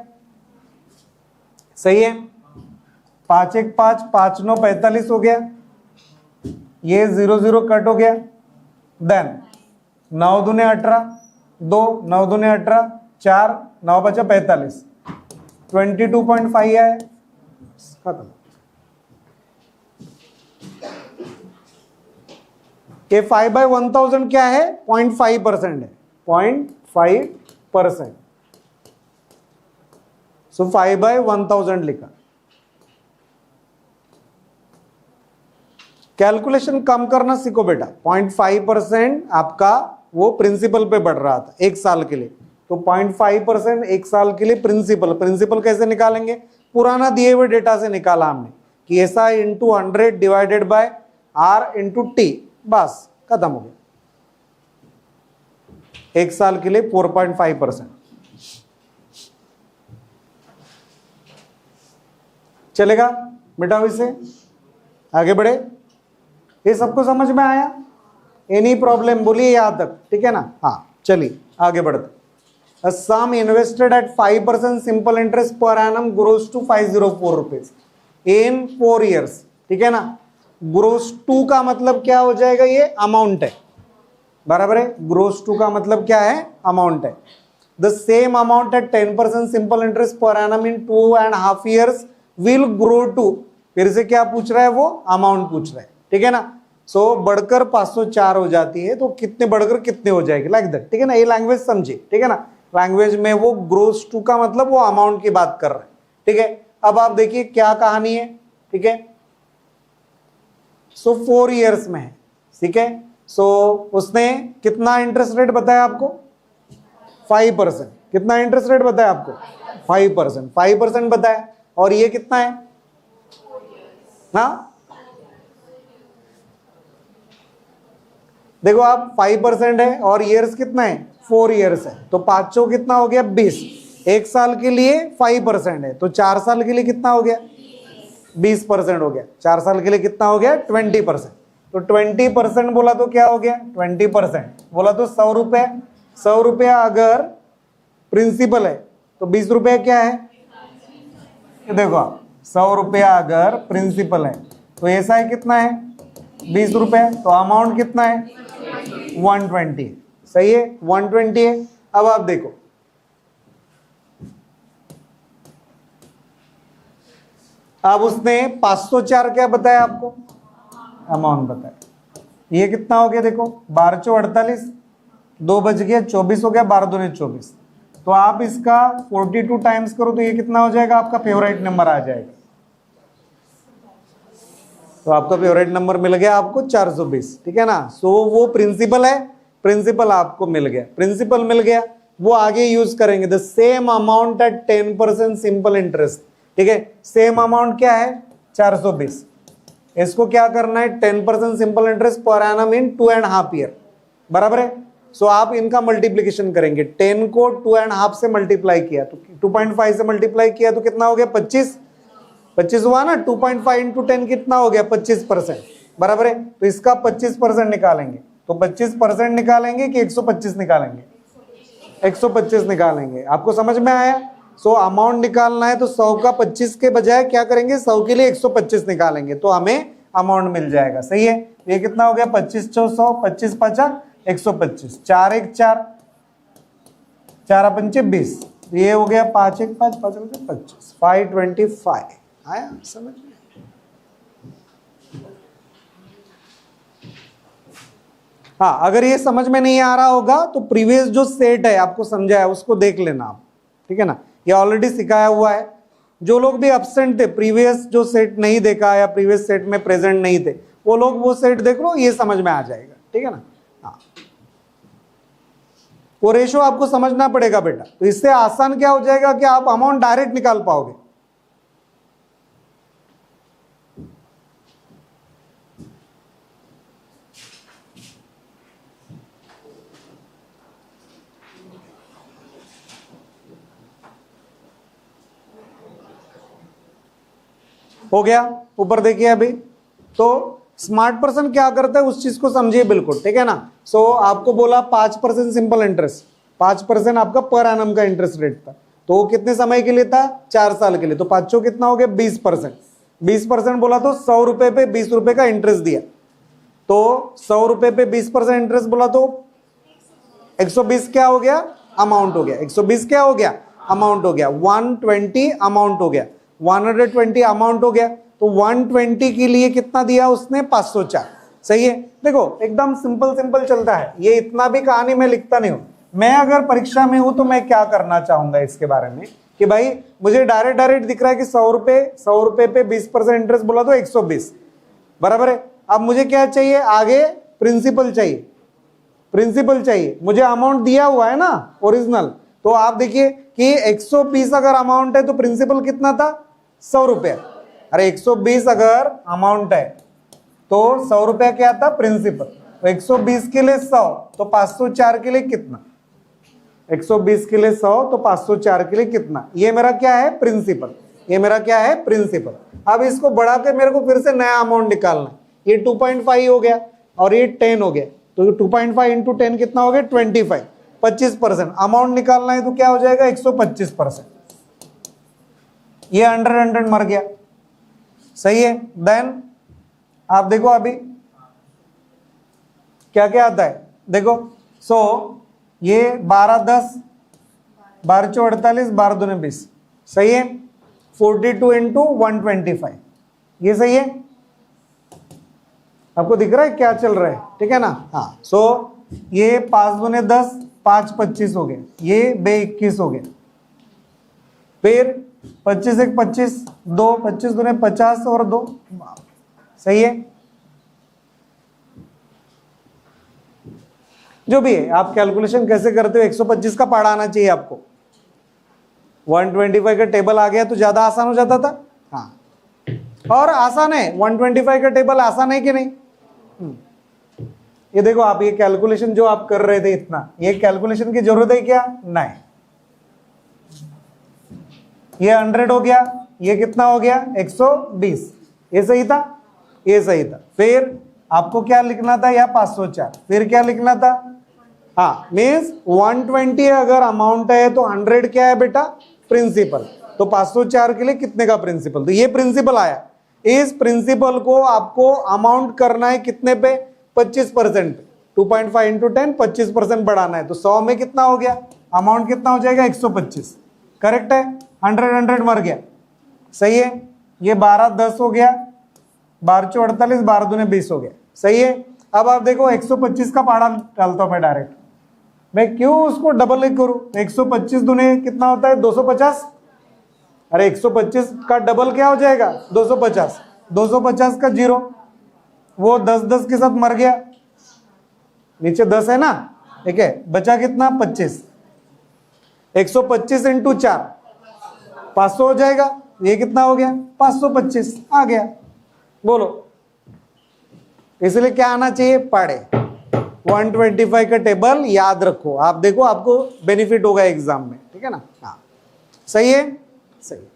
सही है, 5 1 5, 5 9 45 हो गया, ये 0 0 कट हो गया, देन 9 दूने 18, 2 9 दूने 18, 4 9 बचा 45, 22.5 है, खत्म। ये 5/1000 क्या है, 0.5% है, 0.5%, सो 5/1000 लिखा। कैलकुलेशन कम करना सीखो बेटा, 0.5% आपका वो प्रिंसिपल पे बढ़ रहा था 1 साल के लिए, तो 0.5% 1 साल के लिए प्रिंसिपल कैसे निकालेंगे, पुराना दिए हुए डेटा से निकाला हमने कि ऐसा into 100 divided by R into T, बस खत्म हो गया। 1 साल के लिए 4.5%। चलेगा, मिटाओ इसे, आगे बढ़े। ये सबको समझ में आया, एनी प्रॉब्लम बोलिए यहां तक, ठीक है ना। हाँ चलिए आगे बढ़ते। Sum invested at 5% simple interest पर एनम grows to 504 rupees in 4 years, ठीक है ना। ग्रोस टू का मतलब क्या हो जाएगा, ये अमाउंट है, बराबर है। ग्रोस टू का मतलब क्या है, अमाउंट है। The same amount at 10% simple interest पर annum in 2.5 years will grow to, फिर से क्या पूछ रहा है, वो अमाउंट पूछ रहा है, ठीक है ना। सो बढ़कर 504 हो जाती है, तो कितने बढ़कर कितने हो जाएगी, लाइक दैट, ठीक है ना। ये लैंग्वेज समझे, ठीक है ना। लैंग्वेज में वो ग्रोस टू का मतलब वो अमाउंट की बात कर रहा है, ठीक है। अब आप देखिए क्या कहानी है, ठीक है। सो 4 ईयर्स में है, ठीक है। सो उसने कितना इंटरेस्ट रेट बताया आपको, 5%। कितना इंटरेस्ट रेट बताया आपको, 5%, 5% बताया, और ये कितना है, हाँ देखो आप 5% है, और ईयर्स कितना है, 4 ईयर्स है, तो 5 कितना हो गया, 20। 1 साल के लिए 5% है, तो 4 साल के लिए कितना हो गया, 20% हो गया। 4 साल के लिए कितना हो गया, 20%। तो 20% बोला तो क्या हो गया, 20% बोला तो 100 रुपए। 100 रुपया अगर प्रिंसिपल है तो 20 रुपया क्या है, ये देखो आप, 100 रुपया अगर प्रिंसिपल है तो ऐसा है कितना है, 20 रुपए, तो अमाउंट कितना है, 120, सही है, 120 है। अब आप देखो, अब उसने 504 क्या बताया आपको, अमाउंट बताया। ये कितना हो गया, देखो 12 चौ 48, 2 बज गया, 24 हो गया, 12 दूने 24। तो आप इसका 42 टाइम्स करो तो ये कितना हो जाएगा, आपका फेवरेट नंबर आ जाएगा। तो आपका फेवरेट नंबर मिल गया आपको 420, ठीक है ना। सो वो प्रिंसिपल है, प्रिंसिपल आपको मिल गया, प्रिंसिपल मिल गया, वो आगे यूज करेंगे। The same amount at 10% simple interest, ठीक है। सेम अमाउंट क्या है, 420। इसको क्या करना है, 10% सिंपल इंटरेस्ट पर एनम इन 2.5 ईयर, बराबर है। सो आप इनका मल्टीप्लीकेशन करेंगे, 10 को 2.5 से मल्टीप्लाई किया तो 2.5 से मल्टीप्लाई किया तो कितना हो गया, 25 हुआ ना। 2.5 इंटू 10 कितना हो गया, 25%, बराबर है। तो इसका 25% निकालेंगे, तो 25% निकालेंगे कि 125 निकालेंगे, 125 निकालेंगे। आपको समझ में आया। सो अमाउंट निकालना है तो 100 का 25 के बजाय क्या करेंगे, 100 के लिए 125 निकालेंगे, तो हमें अमाउंट मिल जाएगा, सही है। ये कितना हो गया, 25 चौ 100, 25 5 125, 4 1 4, 4 5 20, ये हो गया 5 1 5, 5 25, 525 आया समझ में। हाँ अगर ये समझ में नहीं आ रहा होगा तो प्रीवियस जो सेट है आपको समझाया उसको देख लेना आप, ठीक है ना। ये ऑलरेडी सिखाया हुआ है। जो लोग भी एब्सेंट थे, प्रीवियस जो सेट नहीं देखा या प्रीवियस सेट में प्रेजेंट नहीं थे, वो लोग वो सेट देख लो, ये समझ में आ जाएगा, ठीक है ना। हाँ, वो रेशो आपको समझना पड़ेगा बेटा। तो इससे आसान क्या हो जाएगा कि आप अमाउंट डायरेक्ट निकाल पाओगे। हो गया, ऊपर देखिए अभी। तो स्मार्ट पर्सन क्या करता है उस चीज को समझिए बिल्कुल, ठीक है ना। सो आपको बोला 5% सिंपल इंटरेस्ट, 5% आपका पर एनम का इंटरेस्ट रेट था। तो वो कितने समय के लिए था? 4 साल के लिए। तो 5 कितना हो गया? 20%। 20% बोला तो 100 रुपए पे 20 रुपए का इंटरेस्ट दिया। तो 100 रुपए पे 20% इंटरेस्ट बोला तो 120 क्या हो गया? अमाउंट हो गया। 120 क्या हो गया? अमाउंट हो गया। 120 अमाउंट हो गया। 120 अमाउंट हो गया। तो 120 के लिए कितना दिया उसने? 504। सही है। देखो एकदम सिंपल सिंपल चलता है, ये इतना भी कहानी में लिखता नहीं हूं। मैं अगर परीक्षा में हूं तो मैं क्या करना चाहूंगा इसके बारे में कि भाई मुझे डायरेक्ट डायरेक्ट दिख रहा है कि 100 रुपए पे 20% इंटरेस्ट बोला तो 120 बराबर है। अब मुझे क्या चाहिए? आगे प्रिंसिपल चाहिए, प्रिंसिपल चाहिए। मुझे अमाउंट दिया हुआ है ना ओरिजिनल। तो आप देखिए कि 120 अगर अमाउंट है तो प्रिंसिपल कितना था? 100 रुपया। अरे 120 अगर अमाउंट है तो 100 रुपया क्या था? प्रिंसिपल। तो 120 के लिए 100 तो 504 के लिए कितना? 120 के लिए 100 तो 504 के लिए कितना? ये मेरा क्या है? प्रिंसिपल। ये मेरा क्या है? प्रिंसिपल। अब इसको बढ़ा के मेरे को फिर से नया अमाउंट निकालना है। ये 2.5 हो गया और ये 10 हो गया। तो 2.5 इंटू 10 कितना हो गया? 25। 25% अमाउंट निकालना है तो क्या हो जाएगा? 125%। ये 100 मर गया। सही है। देन आप देखो अभी क्या क्या आता है, देखो। सो ये 12 10 12 4 48 12 दूने 20। सही है। 42 इंटू 125। ये सही है। आपको दिख रहा है क्या चल रहा है? ठीक है ना। हाँ। सो ये 5 दूने 10 5 25 हो गए। ये 2 21 हो गए। फिर 25 1 25 2 25 दूने 50 और 2। सही है। जो भी है आप कैलकुलेशन कैसे करते हो, 125 का पढ़ा आना चाहिए आपको। 125 का टेबल आ गया तो ज्यादा आसान हो जाता था। हाँ, और आसान है। 125 का टेबल आसान है कि नहीं? ये देखो आप, ये कैलकुलेशन जो आप कर रहे थे इतना, ये कैलकुलेशन की जरूरत है क्या? नहीं। ये 100 हो गया, ये कितना हो गया? 120। ये सही था, ये सही था। फिर आपको क्या लिखना था? या 504। फिर क्या लिखना था? हाँ, मीन्स 120 अगर अमाउंट है तो 100 क्या है बेटा? प्रिंसिपल। तो 504 के लिए कितने का प्रिंसिपल? तो ये प्रिंसिपल आया। इस प्रिंसिपल को आपको अमाउंट करना है कितने पे? 25% पे। 2.5 इंटू 10 25% बढ़ाना है। तो 100 में कितना हो गया? अमाउंट कितना हो जाएगा? 125। करेक्ट है। 100 मर गया। सही है। ये 12 10 हो गया, 12 4 48 12 दूने 20 हो गया। सही है। अब आप देखो 125 का पहाड़ा डालता हूं मैं डायरेक्ट। मैं क्यों उसको डबल ही करूं? 125 दूने कितना होता है? 250। अरे 125 का डबल क्या हो जाएगा? 250। 250 का 0, वो 10 10 के साथ मर गया। नीचे 10 है ना, ठीक है। बचा कितना? 25। 125 इंटू 4 500 हो जाएगा। ये कितना हो गया? 525 आ गया। बोलो, इसलिए क्या आना चाहिए? पढ़े। 125 का टेबल याद रखो। आप देखो आपको बेनिफिट होगा एग्जाम में, ठीक है ना। हाँ, सही है। सही।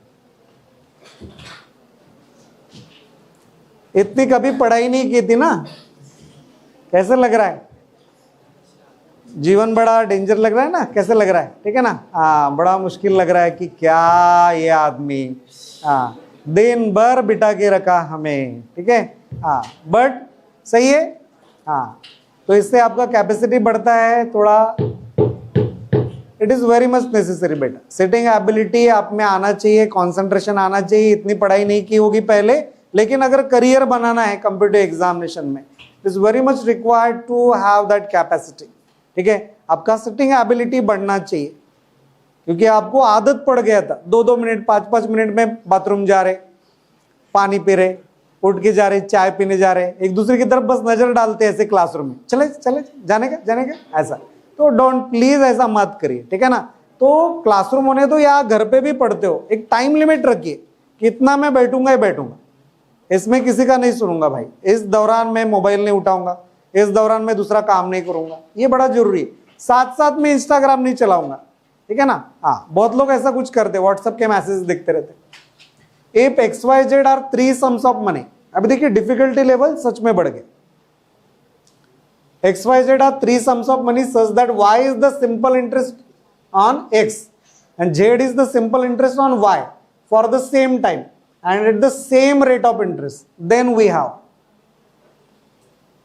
इतनी कभी पढ़ाई नहीं की थी ना। कैसे लग रहा है? जीवन बड़ा डेंजर लग रहा है ना? कैसे लग रहा है? ठीक है ना। हाँ, बड़ा मुश्किल लग रहा है कि क्या ये आदमी दिन भर बिठा के रखा हमें, ठीक है। हाँ, बट सही है। हाँ, तो इससे आपका कैपेसिटी बढ़ता है थोड़ा। It is very much necessary बेटा। सिटिंग एबिलिटी आप में आना चाहिए, कंसंट्रेशन आना चाहिए। इतनी पढ़ाई नहीं की होगी पहले, लेकिन अगर करियर बनाना है कंप्यूटर एग्जामिनेशन में, it is very much required to have that capacity. ठीक है, आपका सिटिंग एबिलिटी बढ़ना चाहिए। क्योंकि आपको आदत पड़ गया था 2-2 मिनट 5-5 मिनट में बाथरूम जा रहे, पानी पी रहे, उठ के जा रहे, चाय पीने जा रहे, एक दूसरे की तरफ बस नजर डालते ऐसे क्लासरूम में, चले चले जाने का ऐसा। तो डोंट प्लीज ऐसा मत करिए, ठीक है ना। तो क्लासरूम होने तो या घर पे भी पढ़ते हो, एक टाइम लिमिट रखिए कि इतना मैं बैठूंगा ही बैठूंगा, इसमें किसी का नहीं सुनूंगा भाई, इस दौरान मैं मोबाइल नहीं उठाऊंगा, इस दौरान मैं दूसरा काम नहीं करूंगा, ये बड़ा जरूरी है। साथ साथ में इंस्टाग्राम नहीं चलाऊंगा, ठीक है ना। हाँ, बहुत लोग ऐसा कुछ करते, व्हाट्सएप के मैसेज दिखते रहते। If XYZ are 3 sums of money, अभी देखिए डिफिकल्टी लेवल सच में बढ़ गए। XYZ are 3 sums of money such that Y is the simple interest on X and Z is the simple interest on Y for the same time and at the same rate of interest, then we have।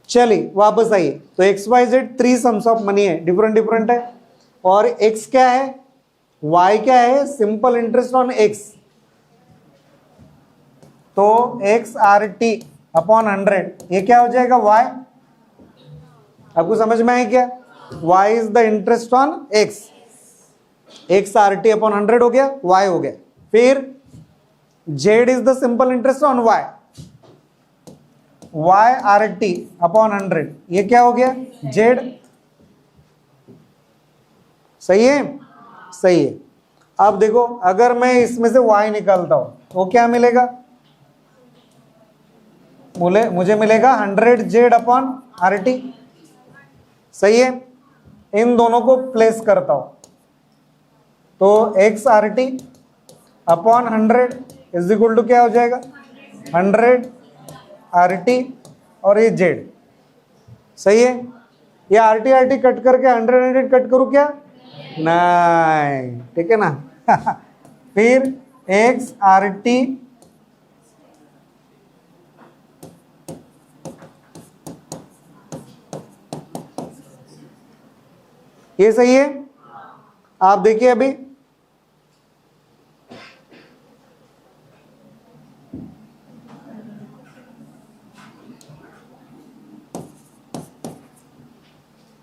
चलिए वापस आइए, तो XYZ 3 sums of money है, डिफरेंट है, और X क्या है, Y क्या है, सिंपल इंटरेस्ट ऑन X। तो XRT अपॉन 100 ये क्या हो जाएगा, Y। आपको समझ में आए क्या, Y is the interest on X, XRT upon 100 हो गया, Y हो गया। फिर Z is the simple interest on Y, YRT upon 100 ये क्या हो गया, Z। सही है, सही है। अब देखो अगर मैं इसमें से Y निकालता हूं तो क्या मिलेगा, मुझे मिलेगा 100Z अपॉन RT। सही है, इन दोनों को प्लेस करता हूं तो XRT upon 100 is equal to क्या हो जाएगा, 100 RT और ये Z। सही है, ये RT कट करके 100 कट करूं क्या, नहीं, ठीक है ना। फिर XRT ये सही है। आप देखिए अभी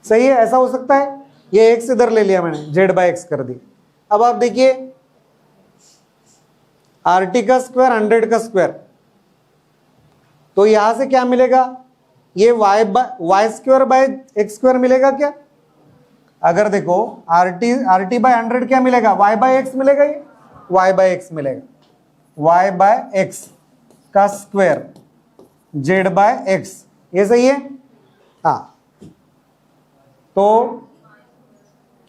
सही है, ऐसा हो सकता है, ये x इधर ले लिया मैंने, Z/x कर दी। अब आप देखिए RT का स्क्वायर 100 का स्क्वायर, तो यहां से क्या मिलेगा, ये y square by x square मिलेगा क्या। अगर देखो RT बाय 100 क्या मिलेगा, y बाय x मिलेगा, ये y बाय x मिलेगा, y बाय x का स्क्वायर z बाय x, ये सही है। हाँ, तो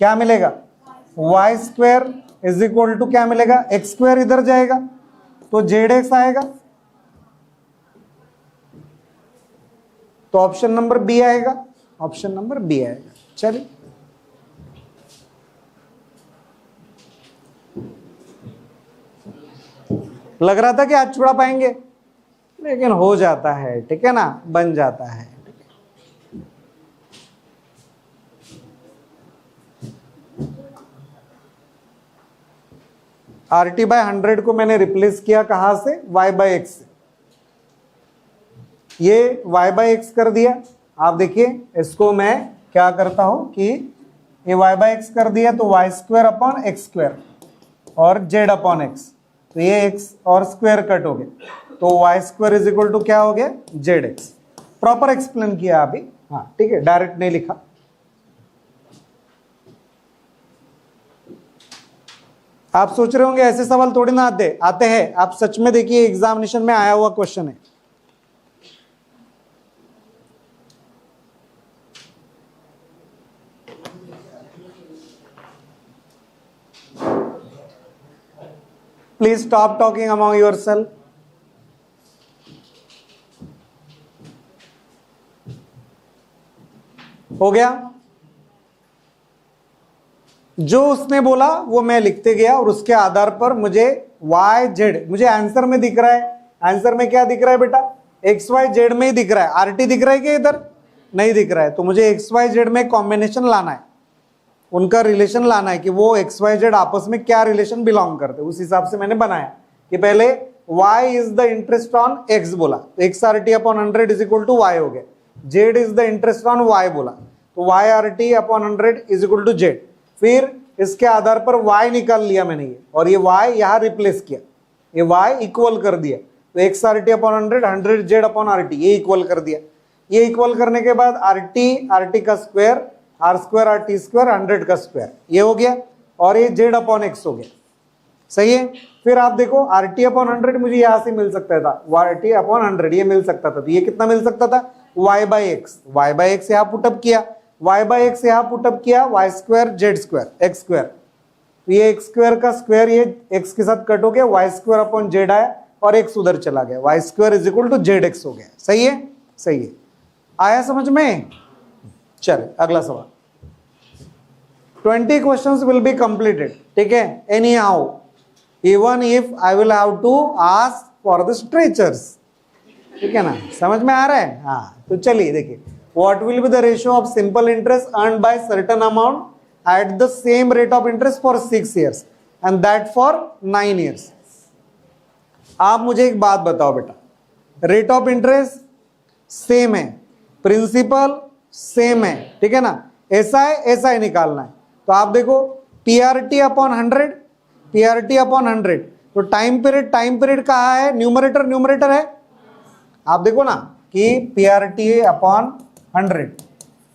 क्या मिलेगा, y square is equal to क्या मिलेगा, x स्क्वायर इधर जाएगा तो zx आएगा, तो ऑप्शन नंबर बी आएगा, ऑप्शन नंबर बी आएगा। चलिए लग रहा था कि आज छुड़ा पाएंगे, लेकिन हो जाता है, ठीक है ना, बन जाता है। RT बाय 100 को मैंने रिप्लेस किया कहां से, y बाय x से, ये y बाय x कर दिया। आप देखिए इसको मैं क्या करता हूं कि ये y बाय x कर दिया तो y square upon x square और z अपॉन x, तो ये x और स्क्वायर कट हो गए, तो y square is equal to क्या हो गया, zx। प्रॉपर एक्सप्लेन किया अभी, हाँ ठीक है, डायरेक्ट नहीं लिखा। आप सोच रहे होंगे ऐसे सवाल थोड़ी ना आते हैं, आप सच में देखिए एग्जामिनेशन में आया हुआ क्वेश्चन है। Please stop talking among yourself. हो गया, जो उसने बोला वो मैं लिखते गया और उसके आधार पर मुझे y z, मुझे आंसर में दिख रहा है, आंसर में क्या दिख रहा है बेटा, x y z में ही दिख रहा है, RT दिख रहा है क्या, इधर नहीं दिख रहा है, तो मुझे x y z में कॉम्बिनेशन लाना है, उनका रिलेशन लाना है कि वो x y z आपस में क्या रिलेशन बिलोंग करते हैं। उस हिसाब से मैंने बनाया कि पहले y is the interest on x बोला तो XRT upon 100 is equal to y हो गया, z is the interest on y बोला तो YRT upon 100 is equal to z। फिर इसके आधार पर y निकाल लिया मैंने ये, और ये y यहां रिप्लेस किया, ये y इक्वल कर दिया, तो X R T upon 100, 100 Z upon R T, ये इक्वल कर दिया। ये इक्वल करने के बाद आर टी का square, R square R T square, 100 का स्क्वायर, ये हो गया, और ये जेड अपॉन एक्स हो गया। सही है। फिर आप देखो आर टी अपॉन 100 मुझे यहां से मिल सकता था, आर टी अपॉन 100 ये मिल सकता था, तो ये कितना मिल सकता था, y by X, Y by X यहाँ पुटअप किया, y बाई एक्स यहाँ पुटअप किया, Y square Z square X square, तो ये एक्स स्क्वायर का स्क्वायर ये एक्स के साथ कट हो गया, वाई स्क्वायर अपॉन जेड आया और एक्स उधर चला गया, Y square is equal to Z X हो गया। सही है, सही है, आया समझ में। चले अगला सवाल। 20 क्वेश्चंस विल बी कंप्लीटेड, ठीक है, anyhow even if I will have to ask for the stretchers, ठीक है ना, समझ में आ रहा है। हाँ, तो चलिए देखिए, what will be the ratio of simple interest earn by certain amount at the same rate of interest for 6 years and that for 9 years। आप मुझे एक बात बताओ बेटा, रेट ऑफ इंटरेस्ट सेम है, प्रिंसिपल सेम है, ठीक है ना, ऐसा ही निकालना है। तो आप देखो पीआरटी अपॉन 100, पीआरटी अपॉन 100, तो टाइम पीरियड कहाँ है, न्यूमरेटर है। आप देखो ना कि पीआरटी अपॉन 100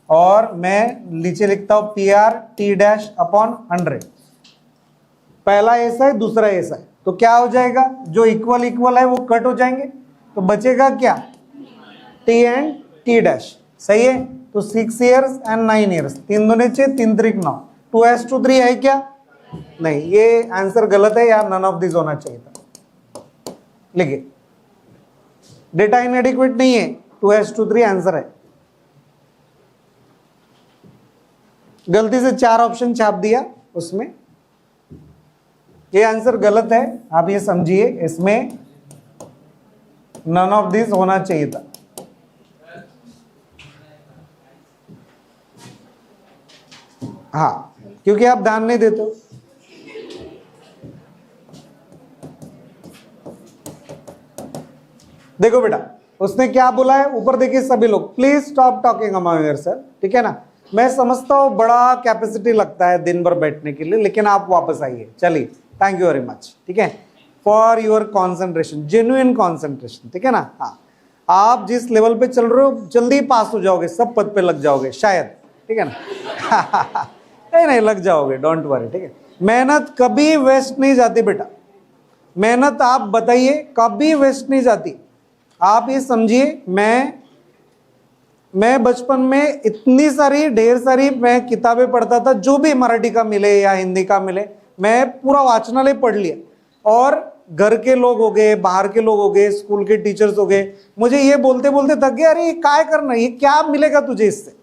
और मैं नीचे लिखता हूं पीआरटी डैश अपॉन 100, पहला ऐसा है दूसरा ऐसा है, तो क्या हो जाएगा, जो इक्वल है वो कट हो जाएंगे, तो बचेगा क्या, टी एंड टी डैश। सही है, तो 6 years एंड 9 years, 3 दूने 6, 3 त्रिक 9, 2:3 है क्या, नहीं, ये आंसर गलत है यार, नन ऑफ दिस होना चाहिए था। लिखिए डेटा इनएडिक्वेट नहीं है, 2:3 आंसर है, गलती से 4 ऑप्शन छाप दिया उसमें, ये आंसर गलत है, आप ये समझिए, इसमें नन ऑफ दिस होना चाहिए था। हाँ, क्योंकि आप ध्यान नहीं देते हो। देखो बेटा उसने क्या बोला है, ऊपर देखिए सभी लोग, please stop talking among yourself, ठीक है ना, मैं समझता हूं बड़ा कैपेसिटी लगता है दिन भर बैठने के लिए, लेकिन आप वापस आइए। चलिए, थैंक यू वेरी मच, ठीक है, for your concentration, genuine concentration, ठीक है ना। हाँ, आप जिस लेवल पे चल रहे हो जल्दी पास हो जाओगे, सब पद पे लग जाओगे शायद, ठीक है ना। नहीं लग जाओगे, डोंट वरी, ठीक है। मेहनत कभी वेस्ट नहीं जाती बेटा, मेहनत आप बताइए कभी वेस्ट नहीं जाती। आप ये समझिए, मैं बचपन में इतनी सारी ढेर सारी मैं किताबें पढ़ता था, जो भी मराठी का मिले या हिंदी का मिले, मैं पूरा वाचनालय पढ़ लिया, और घर के लोग हो गए, बाहर के लोग हो गए, स्कूल के टीचर्स हो गए, मुझे ये बोलते बोलते थक गए, अरे ये क्या करना, ये क्या मिलेगा तुझे इससे,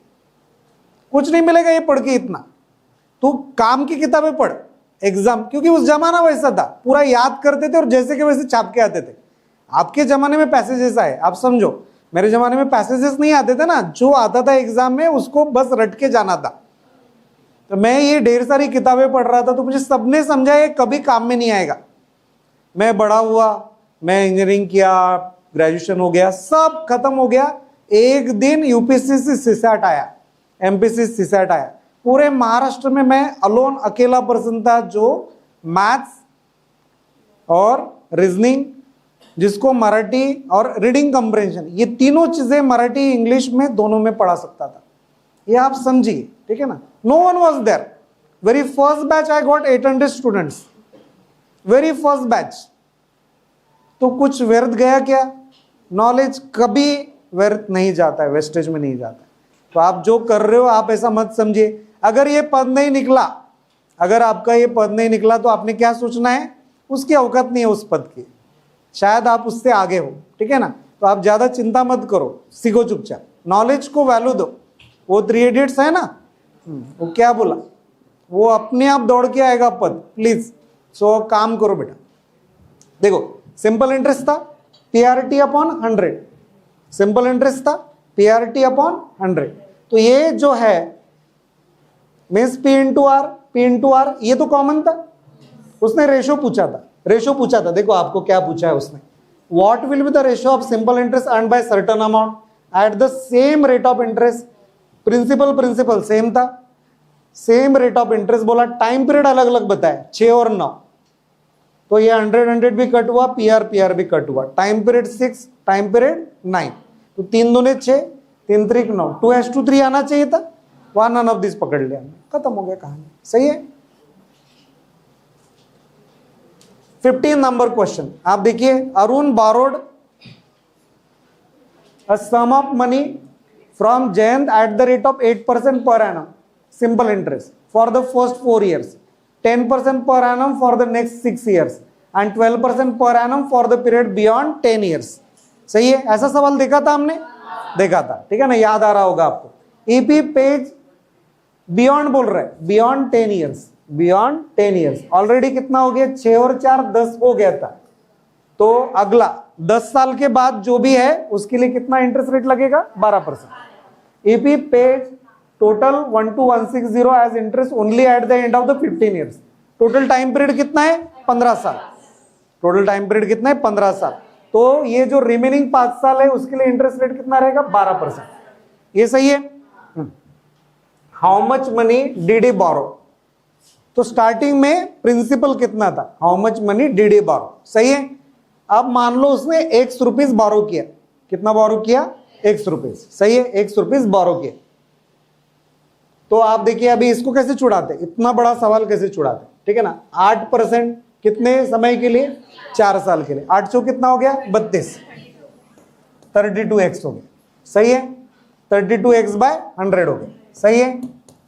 कुछ नहीं मिलेगा ये पढ़ के, इतना तू काम की किताबें पढ़ एग्जाम, क्योंकि उस जमाना वैसा था, पूरा याद करते थे और जैसे के वैसे छाप के आते थे। आपके जमाने में पैसेजेस आए, आप समझो, मेरे जमाने में पैसेजेस नहीं आते थे ना, जो आता था एग्जाम में उसको बस रट के जाना था। तो मैं ये ढेर सारी किताबें पढ़ रहा था, तो मुझे सबने समझा ये कभी काम में नहीं आएगा। मैं बड़ा हुआ, मैं इंजीनियरिंग किया, ग्रेजुएशन हो गया, सब खत्म हो गया, एक दिन यूपीएससी सीसैट आया, एमपीसी सीसैट आया, पूरे महाराष्ट्र में मैं अलोन अकेला पर्सन था जो मैथ्स और रीजनिंग, जिसको मराठी और रीडिंग कंप्रेंशन, ये तीनों चीजें मराठी इंग्लिश में दोनों में पढ़ा सकता था। ये आप समझिए, ठीक है ना। No one was there, very first batch I got 800 students, very first batch. तो कुछ व्यर्थ गया क्या, नॉलेज कभी व्यर्थ नहीं जाता है, वेस्टेज में नहीं जाता है। तो आप जो कर रहे हो आप ऐसा मत समझिए, अगर ये पद नहीं निकला, अगर आपका ये पद नहीं निकला तो आपने क्या सोचना है, उसकी औकात नहीं है उस पद की, शायद आप उससे आगे हो, ठीक है ना। तो आप ज्यादा चिंता मत करो, सीखो चुपचाप, नॉलेज को वैल्यू दो। वो 3 इडियट्स है ना, वो क्या बोला, वो अपने आप दौड़ के आएगा पद, प्लीज। सो काम करो बेटा। देखो सिंपल इंटरेस्ट था पीआरटी अपॉन 100, सिंपल इंटरेस्ट था पीआरटी अपॉन 100, तो ये जो है मीन्स पी इंटू आर, ये तो कॉमन था। उसने रेशो पूछा था, देखो आपको क्या पूछा है उसने, what will be the ratio of simple interest earn by certain amount at the same rate of interest, principal same था, सेम रेट ऑफ इंटरेस्ट बोला, टाइम पीरियड अलग अलग बताया 6 और 9, तो ये 100 भी कट हुआ, पीआर भी कट हुआ, टाइम पीरियड 6, टाइम पीरियड 9, तो 3 दूने 6, 3 3 9, 2:3 आना चाहिए था, वहां नन ऑफ दिस पकड़ लिया, खत्म हो गया कहानी। सही है। 15 नंबर क्वेश्चन आप देखिए, Arun borrowed a sum of money from Jayant at the rate of 8% per annum simple interest for the first 4 years, 10% per annum for the next 6 years and 12% per annum for the period beyond 10 years। सही है, ऐसा सवाल देखा था हमने, देखा था, ठीक है ना, याद आ रहा होगा आपको। ईपी पेज बियॉन्ड बोल रहा है, beyond 10 years, beyond 10 years, already कितना हो गया, 6 और 4 10 हो गया था, तो अगला 10 साल के बाद जो भी है उसके लिए कितना इंटरेस्ट रेट लगेगा, 12%। ईपी pays total 12160 as interest only at the end of the 15 years. Total time period कितना है, 15 साल। टोटल टाइम पीरियड कितना है, 15 साल। तो ये जो रिमेनिंग 5 साल है उसके लिए इंटरेस्ट रेट कितना रहेगा, 12%। ये सही है। How much money did he borrow, तो स्टार्टिंग में प्रिंसिपल कितना था, how much money did he borrow, सही है। अब मान लो उसने ₹X बोरो किया, कितना बोरो किया, ₹X, सही है, ₹X बोरो किया। तो आप देखिए अभी इसको कैसे छुड़ाते, इतना बड़ा सवाल कैसे छुड़ाते, ठीक है ना। 8% कितने समय के लिए, 4 साल के लिए, 8 चौ कितना हो गया, 32, 32x हो गया, सही है, 32x/100 हो गया, सही है।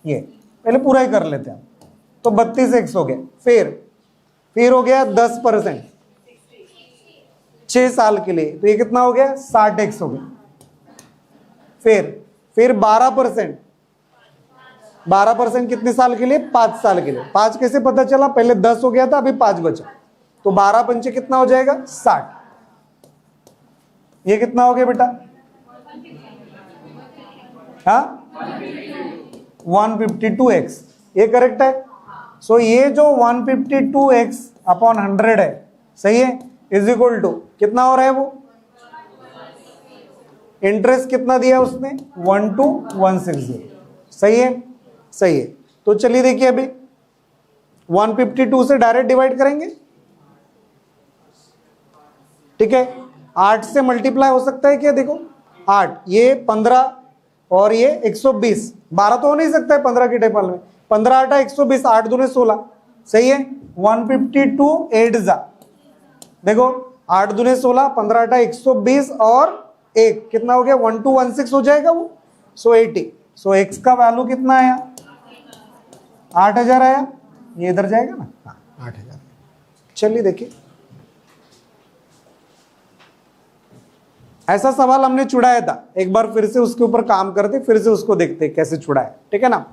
ये पहले पूरा ही कर लेते हैं, तो 32x हो गया, फिर हो गया 10% 6 साल के लिए, तो ये कितना हो गया, 60x हो गया। फिर 12% कितने साल के लिए, 5 साल के लिए। 5 कैसे पता चला, पहले 10 हो गया था, अभी 5 बचा, तो 12 पंचे कितना हो जाएगा, 60। ये कितना हो गया बेटा, हाँ 152x, ये करेक्ट है। सो ये जो 152x अपॉन 100 है, सही है, इज इक्वल टू कितना हो रहा है, वो इंटरेस्ट कितना दिया उसने, 12160, सही है, सही है। तो चलिए देखिए अभी 152 से डायरेक्ट डिवाइड करेंगे, ठीक है। 8 से मल्टीप्लाई हो सकता है क्या, देखो 8, ये 15 और ये 120, 12 तो हो नहीं सकता है 15 के टेबल में, 15 8 120, 8 दूने 16, सही है। 152 8 जा, देखो 8 दूने 16, 15 8 120 और 1 कितना हो गया, 1216 हो जाएगा वो, सो 80। सो x का वैल्यू कितना आया, 8000 आया, ये इधर जाएगा ना, हाँ 8000। चलिए देखिए, ऐसा सवाल हमने छुड़ाया था, एक बार फिर से उसके ऊपर काम करते, फिर से उसको देखते कैसे छुड़ाया, ठीक है ना।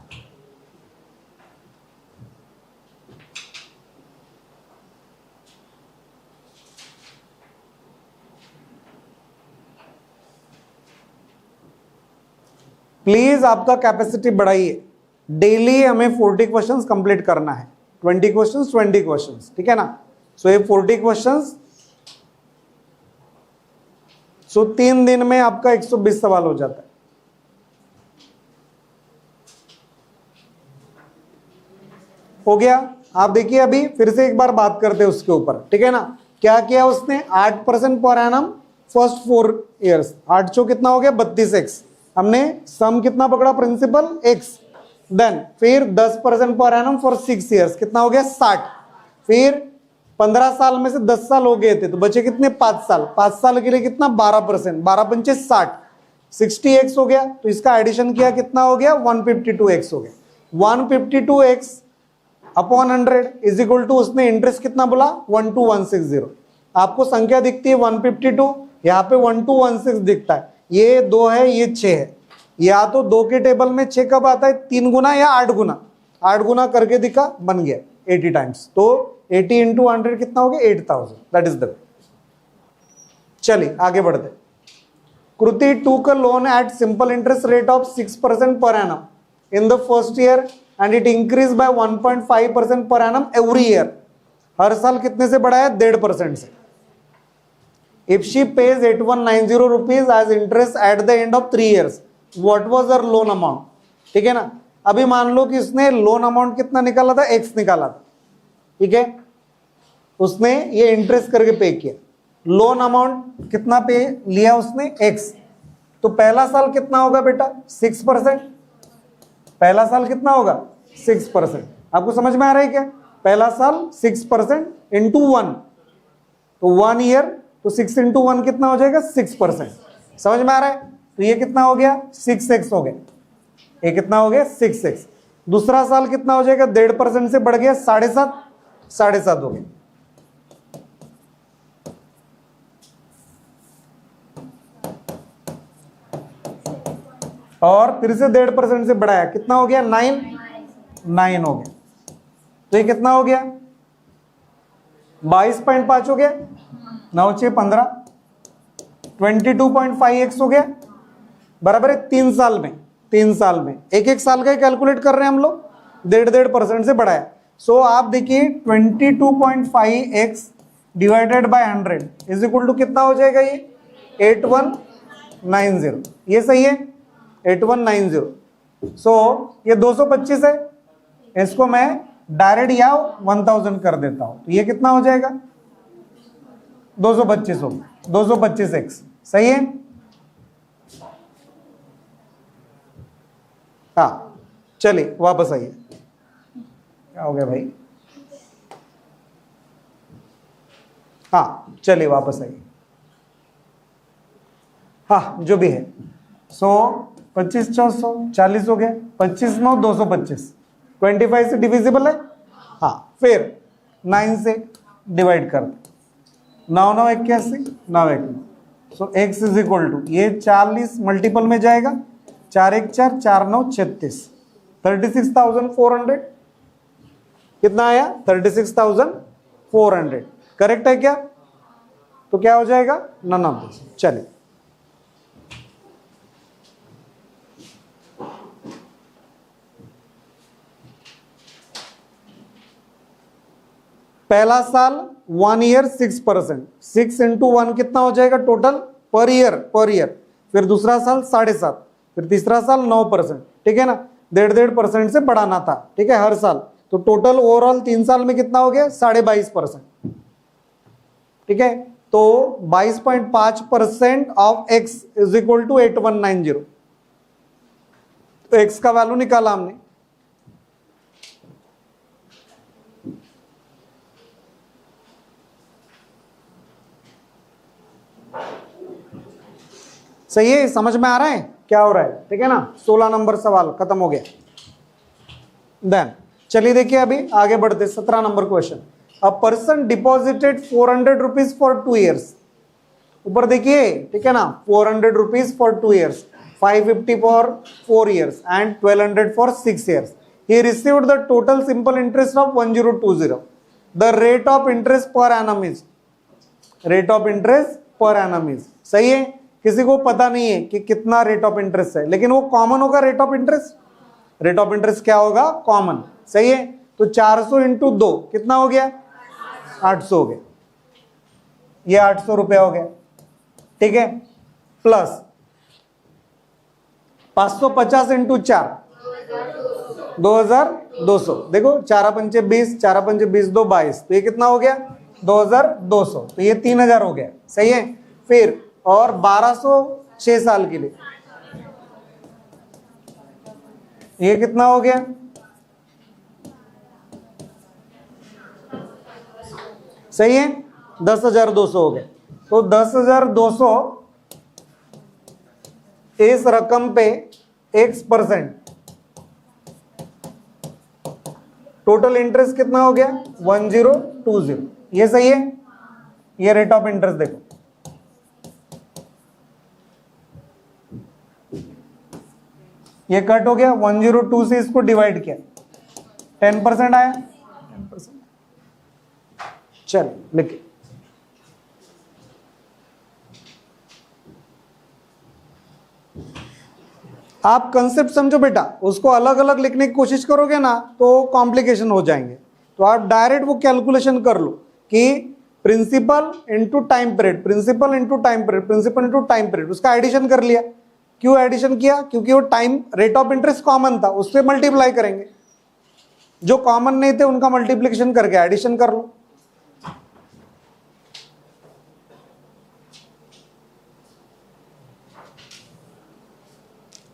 प्लीज आपका कैपेसिटी बढ़ाइए, डेली हमें 40 क्वेश्चंस कंप्लीट करना है, 20 क्वेश्चंस, ठीक है ना। सो ये 40 क्वेश्चंस, सो 3 दिन में आपका 120 सवाल हो जाता है। हो गया। आप देखिए अभी फिर से एक बार बात करते हैं उसके ऊपर, ठीक है ना। क्या किया उसने, 8% पर एनम फर्स्ट 4 ईयर्स, 8 चौ कितना हो गया, 32x, हमने सम कितना पकड़ा, प्रिंसिपल x, देन फिर 10% पर एनम फॉर 6 ईयर्स, कितना हो गया, 60। फिर 15 साल में से 10 साल हो गए थे, तो बचे कितने, 5 साल, 5 साल के लिए कितना, 12%, 12 पंचे 60, 60x हो गया। तो इसका एडिशन किया, कितना हो गया, 152x हो गया। 152x upon 100 is equal to, उसने इंटरेस्ट कितना बोला, 12160। आपको संख्या दिखती है 152, यहाँ पे 1216 दिखता है, ये 2 है, ये 6 है। या तो 2 के टेबल में 6 कब आता है, 3 गुना या 8 गुना, 8 गुना करके दिखा, बन गया 80 टाइम्स। तो 80 इंटू 100 कितना हो गया, 8000, दैट इज द वे। चलिए आगे बढ़ते। कृति took a loan at simple interest rate of 6% per annum in the first year and it increased by 1.5% per annum every year। हर साल कितने से बढ़ाया, 1.5% से। If she pays 8190 rupees as interest at the end of 3 years, what was her loan amount? ठीक है ना। अभी मान लो कि उसने लोन अमाउंट कितना निकाला था, एक्स निकाला था, ठीक है, उसने ये इंटरेस्ट करके पे किया, लोन अमाउंट कितना पे लिया उसने, एक्स, तो पहला साल कितना होगा बेटा 6%, पहला साल कितना होगा 6%। आपको समझ में आ रहा है क्या, पहला साल 6% इंटू 1, तो 1 ईयर, तो 6 इंटू 1 कितना हो जाएगा 6%। समझ में आ रहा है, तो ये कितना हो गया 6x हो गया, ये कितना हो गया 6x। दूसरा साल कितना हो जाएगा, 1.5% से बढ़ गया 7.5, 7.5 हो गया। और फिर से 1.5% से बढ़ाया, कितना हो गया 9 हो गया, तो ये कितना हो गया 22.5 हो गया, 9 6 15, 22.5x हो गया, बराबर है 3 साल में, 3 साल में एक एक साल का कैलकुलेट कर रहे हैं हम लोग, 1.5% से बढ़ाया। सो आप देखिए 22.5x divided by 100 is equal to कितना हो जाएगा, ये 8190, ये सही है 8190। सो ये 225 है, इसको मैं डायरेक्ट या 1000 कर देता हूं, तो ये कितना हो जाएगा 225 हो, 225x, सही है। हाँ चलिए वापस आइए, क्या हो गया भाई, हाँ चलिए वापस आइए, हाँ जो भी है। सो 25 400 40 हो गया, 25 9 225, 25 से डिविजिबल है, हाँ फिर 9 से डिवाइड कर, 9 9 81, 9 1 9। So x is equal to, ये 40 मल्टीपल में जाएगा, 4 1 4 4 9 36, 36,400, कितना आया 36,400, करेक्ट है क्या, तो क्या हो जाएगा नन ऑफ दिस। चलिए पहला साल 1 ईयर 6%, 6 इंटू 1 कितना हो जाएगा टोटल पर ईयर, फिर दूसरा साल 7.5, फिर तीसरा साल 9%, ठीक है ना, 1.5% से बढ़ाना था, ठीक है हर साल, तो टोटल ओवरऑल 3 साल में कितना हो गया 22.5%, ठीक है, तो 22.5% of x is equal to 8190, तो x का वैल्यू निकाला हमने, सही है, समझ में आ रहा है क्या हो रहा है, ठीक है ना। 16 नंबर सवाल खत्म हो गया। देन चलिए देखिए अभी आगे बढ़ते, 17 number question, a person deposited 400 rupees for 2 years, ऊपर देखिए ठीक है ना, 400 rupees for 2 years, 550 for 4 years and 1200 for 6 years, he received the total simple interest of 1020, the rate of interest per annum is, rate of interest per annum is, सही है, किसी को पता नहीं है कि कितना रेट ऑफ इंटरेस्ट है, लेकिन वो कॉमन होगा rate of interest, rate of interest क्या होगा कॉमन, सही है, तो 400 इंटू 2 कितना हो गया 800 हो गया, ये 800 रुपया हो गया, ठीक है, प्लस 550 इंटू 4 2200, देखो 4 पंचे 20, 4 पंचे 20 2 22, तो ये कितना हो गया 2200, तो ये 3000 हो गया, सही है। फिर और 1200 6 साल के लिए, ये कितना हो गया, सही है 10,200 हो गया, तो 10,200 इस रकम पे x%, टोटल इंटरेस्ट कितना हो गया 1020, ये सही है, ये रेट ऑफ इंटरेस्ट देखो, ये कट हो गया, 102 से इसको डिवाइड किया, 10% आया, 10%, चल लिखिए, आप कंसेप्ट समझो बेटा, उसको अलग अलग लिखने की कोशिश करोगे ना तो कॉम्प्लिकेशन हो जाएंगे, तो आप डायरेक्ट वो कैलकुलेशन कर लो कि principal into time period, principal into time period, principal into time period, उसका एडिशन कर लिया, क्यों एडिशन किया? क्योंकि वो time rate of interest common था, उससे मल्टीप्लाई करेंगे, जो कॉमन नहीं थे उनका मल्टीप्लिकेशन करके एडिशन कर लो।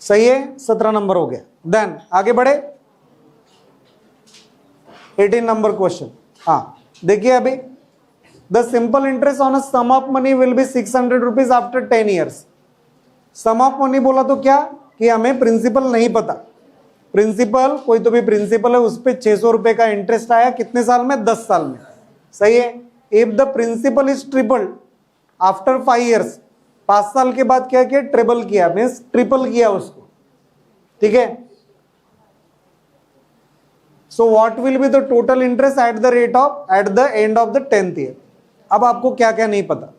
सही है, 17 नंबर हो गया। देन आगे बढ़े, 18 नंबर क्वेश्चन। हाँ देखिए, अभी the simple interest on a sum of money will be 600 rupees after 10 years. Sum of money बोला तो क्या कि हमें प्रिंसिपल नहीं पता, प्रिंसिपल कोई तो भी प्रिंसिपल है, उस पर 600 रुपए का इंटरेस्ट आया, कितने साल में? 10 साल में। सही है। If the principal is tripled after 5 years, 5 साल के बाद क्या किया? ट्रिपल किया, मीन्स ट्रिपल किया उसको। ठीक है। So what will be the total interest at the end of the 10th year. अब आपको क्या क्या नहीं पता,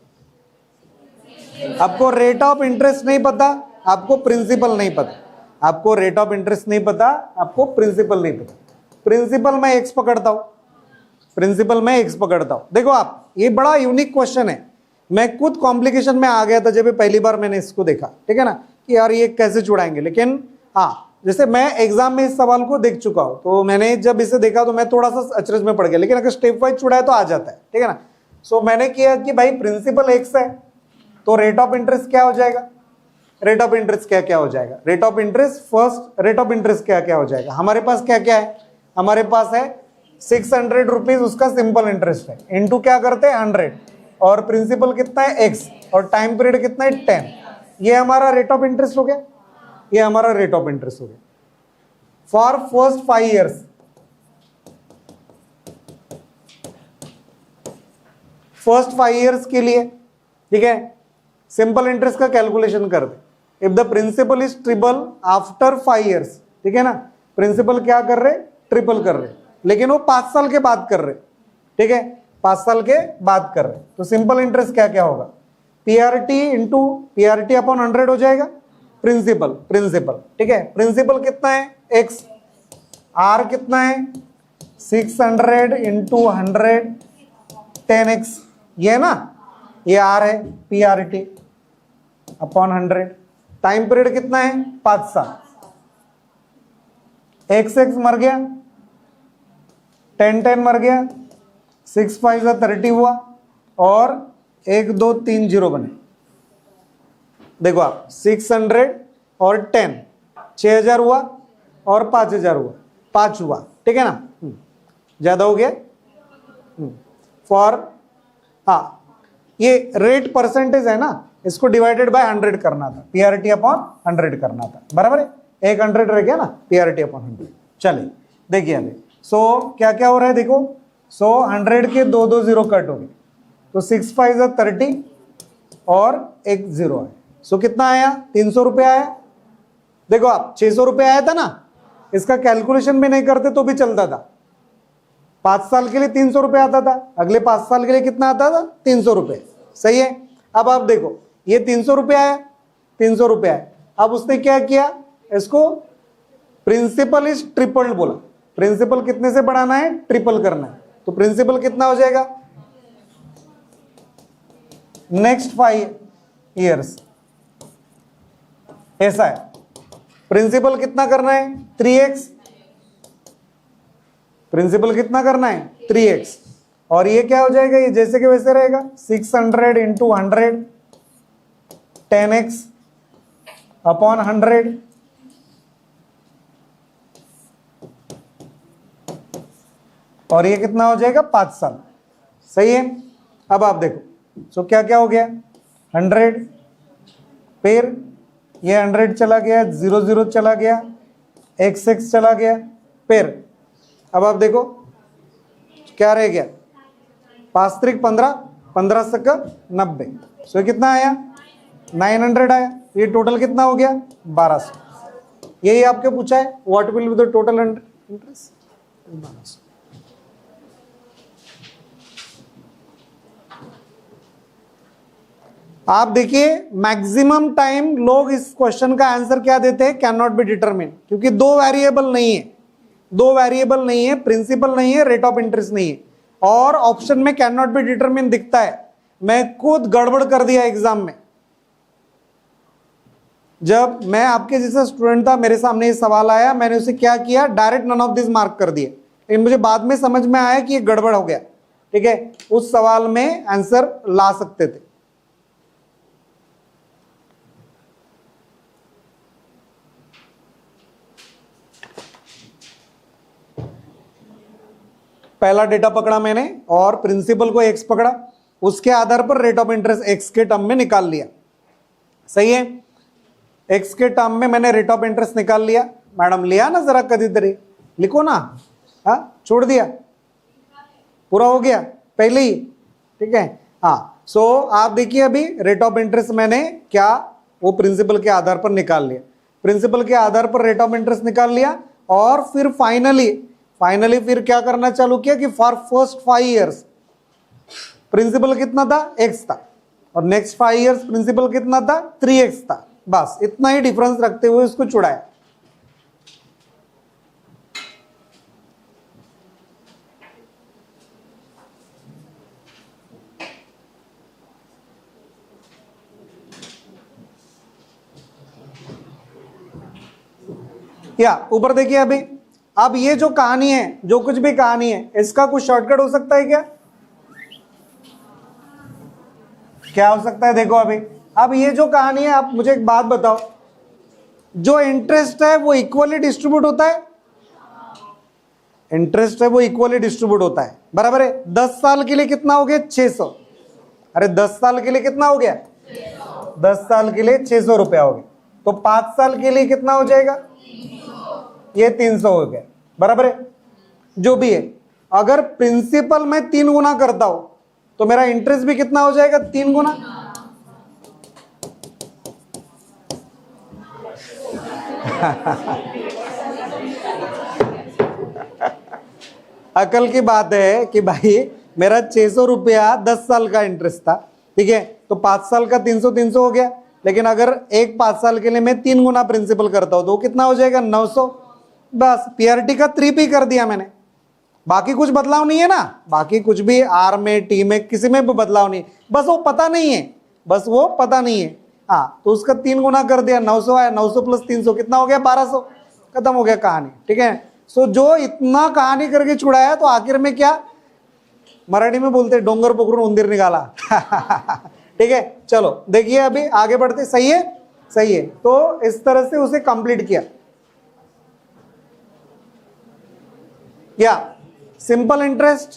आपको रेट ऑफ इंटरेस्ट नहीं पता, आपको प्रिंसिपल नहीं पता, आपको रेट ऑफ इंटरेस्ट नहीं पता, आपको प्रिंसिपल नहीं पता। प्रिंसिपल में एक्स पकड़ता हूं, प्रिंसिपल में एक्स पकड़ता हूं। देखो आप, ये बड़ा यूनिक क्वेश्चन है, मैं खुद कॉम्प्लिकेशन में आ गया था जब पहली बार मैंने इसको देखा। ठीक है ना, कि यार ये कैसे छुड़ाएंगे, लेकिन हाँ, जैसे मैं एग्जाम में इस सवाल को देख चुका हूं, तो मैंने जब इसे देखा तो मैं थोड़ा सा अचरज में पड़ गया, लेकिन अगर स्टेप वाइज छुड़ाए तो आ जाता है। ठीक है ना। सो मैंने किया कि भाई प्रिंसिपल एक्स है, तो रेट ऑफ इंटरेस्ट क्या हो जाएगा? रेट ऑफ इंटरेस्ट क्या क्या हो जाएगा? Rate of interest, first rate of interest क्या क्या हो जाएगा? हमारे पास क्या क्या है? हमारे पास है 600 रुपीज, उसका सिंपल इंटरेस्ट है, इनटू क्या करते हैं? 100, और प्रिंसिपल कितना है? एक्स, और टाइम पीरियड कितना है? 10। ये हमारा रेट ऑफ इंटरेस्ट हो गया, ये हमारा रेट ऑफ इंटरेस्ट हो गया for first 5 years. First 5 years के लिए। ठीक है, सिंपल इंटरेस्ट का कैलकुलेशन कर दे। If the principal is triple after 5 years, ठीक है ना, प्रिंसिपल क्या कर रहे? ट्रिपल कर रहे, लेकिन वो 5 साल के बाद कर रहे। ठीक है, 5 साल के बाद कर रहे, तो सिंपल इंटरेस्ट क्या क्या होगा? पीआरटी इंटू पीआरटी अपॉन 100 हो जाएगा, प्रिंसिपल। ठीक है, प्रिंसिपल कितना है? एक्स, आर कितना है? 600 इंटू 100 10x, ये है ना, ये आर है, पीआरटी अपॉन 100। टाइम पीरियड कितना है? 5 साल। एक्स मर गया, 10 मर गया, 6 5 30 हुआ, और 1 2 3 0 बने। देखो आप, 600 और 10, 6000 हुआ, और 5000 हुआ, 5 हुआ। ठीक है ना, ज्यादा हो गया फॉर, हाँ, ये रेट परसेंटेज है ना, इसको डिवाइडेड बाय 100 करना था, पीआरटी अपॉन 100 करना था, बराबर है। एक 100 रह गया ना, पीआरटी अपॉन 100। चलिए देखिए अभी, सो क्या क्या हो रहा है? देखो, सो 100 के 2 2 0 कट हो गए, तो 6 5 30 और एक 0 है। सो कितना आया? 300 रुपये आया। देखो आप, 600 रुपये आया था ना, इसका कैलकुलेशन भी नहीं करते तो भी चलता था। 5 साल के लिए 300 रुपये आता था, अगले 5 साल के लिए कितना आता था? 300 रुपये। सही है। अब आप देखो, ये 300 रुपये आया, 300 रुपये आया। अब उसने क्या किया? इसको प्रिंसिपल इज ट्रिपल बोला। प्रिंसिपल कितने से बढ़ाना है? ट्रिपल करना है। तो प्रिंसिपल कितना हो जाएगा? नेक्स्ट 5 ईयर्स, ऐसा है। प्रिंसिपल कितना करना है? 3x। प्रिंसिपल कितना करना है? 3x। और ये क्या हो जाएगा? ये जैसे के वैसे रहेगा, 600 इंटू 100 10x अपॉन 100, और ये कितना हो जाएगा? 5 साल। सही है। अब आप देखो, सो क्या क्या हो गया? 100, फिर ये 100 चला गया, 0 0 चला गया, x चला गया, फिर अब आप देखो क्या रह गया? 5 3 15, 15 सक 90। सो कितना आया? 900 आया। ये टोटल कितना हो गया? 1200। यही आपके पूछा है, what will be the total interest? 1200। आप देखिए, मैक्सिमम टाइम लोग इस क्वेश्चन का आंसर क्या देते हैं? कैन नॉट बी डिटरमिन, क्योंकि दो वेरिएबल नहीं है, दो वेरिएबल नहीं है, प्रिंसिपल नहीं है, रेट ऑफ इंटरेस्ट नहीं है, और ऑप्शन में कैन नॉट बी डिटरमिन दिखता है। मैं खुद गड़बड़ कर दिया एग्जाम में, जब मैं आपके जैसा स्टूडेंट था, मेरे सामने ये सवाल आया, मैंने उसे क्या किया, direct none of this mark कर दिए। लेकिन मुझे बाद में समझ में आया कि ये गड़बड़ हो गया, ठीक है, उस सवाल में आंसर ला सकते थे। पहला डेटा पकड़ा मैंने और प्रिंसिपल को एक्स पकड़ा, उसके आधार पर रेट ऑफ इंटरेस्ट एक्स के टर्म में निकाल लिया। सही है, एक्स के टर्म में मैंने रेट ऑफ इंटरेस्ट निकाल लिया। मैडम लिया ना, जरा कदीतरी लिखो ना, हाँ छोड़ दिया, पूरा हो गया पहले ही, ठीक है। हाँ, सो आप देखिए अभी रेट ऑफ इंटरेस्ट मैंने क्या, वो प्रिंसिपल के आधार पर निकाल लिया, प्रिंसिपल के आधार पर रेट ऑफ इंटरेस्ट निकाल लिया। और फिर फाइनली फिर क्या करना चालू किया कि फॉर फर्स्ट 5 ईयर्स प्रिंसिपल कितना था, एक्स था, और नेक्स्ट 5 ईयर्स प्रिंसिपल कितना था, 3x था। बस इतना ही डिफरेंस रखते हुए उसको छुड़ाया। या ऊपर देखिए अभी, अब ये जो कहानी है, जो कुछ भी कहानी है, इसका कुछ शॉर्टकट हो सकता है क्या? क्या हो सकता है? देखो अभी, अब ये जो कहानी है, आप मुझे एक बात बताओ, जो इंटरेस्ट है वो इक्वली डिस्ट्रीब्यूट होता है? इंटरेस्ट है वो इक्वली डिस्ट्रीब्यूट होता है, बराबर है। 10 साल के लिए कितना हो गया? 600। अरे 10 साल के लिए कितना हो गया? 10 साल के लिए 600 रुपया हो गया। तो 5 साल के लिए कितना हो जाएगा? ये 300 हो गया, बराबर है। जो भी है, अगर प्रिंसिपल में 3 गुना करता हो तो मेरा इंटरेस्ट भी कितना हो जाएगा? 3 गुना। अकल की बात है कि भाई मेरा 600 रुपया 10 साल का इंटरेस्ट था, ठीक है, तो 5 साल का 300 हो गया। लेकिन अगर 5 साल के लिए मैं 3 गुना प्रिंसिपल करता हूं तो कितना हो जाएगा? 900। बस पीआरटी का 3p कर दिया मैंने, बाकी कुछ बदलाव नहीं है ना, बाकी कुछ भी आर में, टी में, किसी में भी बदलाव नहीं, बस वो पता नहीं है, बस वो पता नहीं है। हाँ, तो उसका 3 गुना कर दिया, 900 आया, 900 प्लस 300 कितना हो गया? 1200। खत्म हो गया कहानी, ठीक है। सो जो इतना कहानी करके छुड़ाया, तो आखिर में क्या, मराठी में बोलते हैं डोंगर पकड़ून उंदीर निकाला। ठीक है, चलो देखिए अभी आगे बढ़ते। सही है, सही है। तो इस तरह से उसे कंप्लीट किया। क्या सिंपल इंटरेस्ट,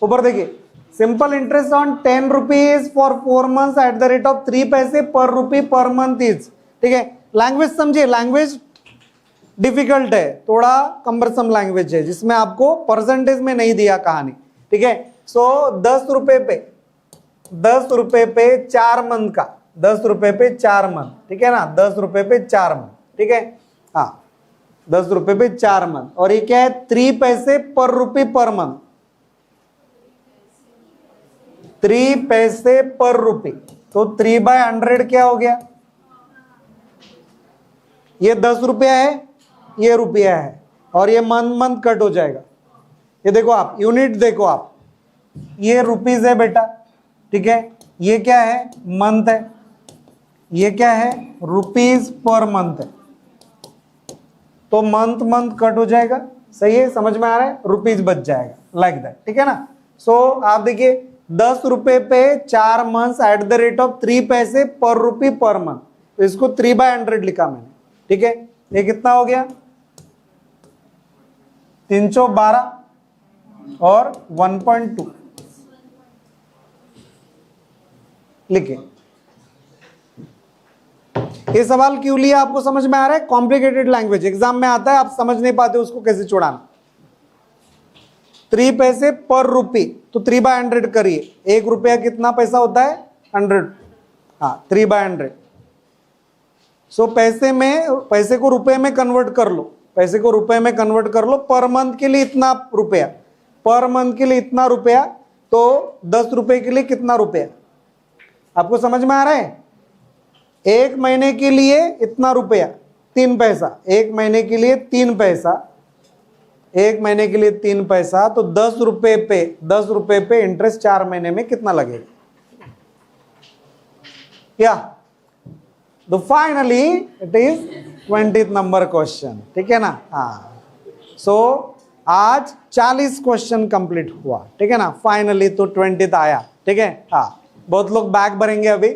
ऊपर देखिए, simple interest on 10 rupees for 4 months eight the rate of 3 पैसे पर रुपी पर मंथ इज, ठीक है। लैंग्वेज समझिए, लैंग्वेज डिफिकल्ट है, थोड़ा कम्बरसम लैंग्वेज है, जिसमें आपको परसेंटेज में नहीं दिया कहानी, ठीक है। सो 10 रुपए पे 4 मंथ का, 10 रुपए पे 4 मंथ, ठीक है ना, 10 रुपए पे 4 मंथ, ठीक है। हाँ, 10 रुपए पे 4 मंथ, और ये क्या है? 3 पैसे पर रुपी पर मंथ, 3 पैसे पर रुपी। तो 3/100 क्या हो गया? ये 10 रुपया है, ये रुपया है, और ये मंथ कट हो जाएगा। ये देखो आप, यूनिट देखो आप, ये रुपीज है बेटा, ठीक है, ये क्या है? मंथ है, ये क्या है? रुपीज पर मंथ है, तो मंथ कट हो जाएगा। सही है, समझ में आ रहा है? रुपीज बच जाएगा, लाइक दैट, ठीक है ना। सो आप देखिए, 10 रुपए पे 4 months eight the rate of 3 पैसे पर रुपी पर मंथ, तो इसको 3/100 लिखा मैंने, ठीक है। ये कितना हो गया? 312 और 1.2 लिखे। ये सवाल क्यों लिया आपको समझ में आ रहा है? कॉम्प्लिकेटेड लैंग्वेज एग्जाम में आता है, आप समझ नहीं पाते उसको कैसे छुड़ाना। 3 पैसे पर रुपी, तो 3/100 करिए, 1 रुपया कितना पैसा होता है? 100। हाँ, 3/100। सो पैसे को रुपए में कन्वर्ट कर लो, पैसे को रुपए में कन्वर्ट कर लो। पर मंथ के लिए इतना रुपया, पर मंथ के लिए इतना रुपया, तो 10 रुपए के लिए कितना रुपया? आपको समझ में आ रहा है? 1 महीने के लिए इतना रुपया, 3 पैसा, 1 महीने के लिए 3 पैसा, 1 महीने के लिए 3 पैसा, तो 10 रुपए पे इंटरेस्ट 4 महीने में कितना लगेगा? क्या तो finally it is 20th number question, ठीक है ना। हाँ, सो आज 40 क्वेश्चन कंप्लीट हुआ, ठीक है ना। फाइनली तो 20th आया, ठीक है। हाँ, बहुत लोग बैग भरेंगे अभी।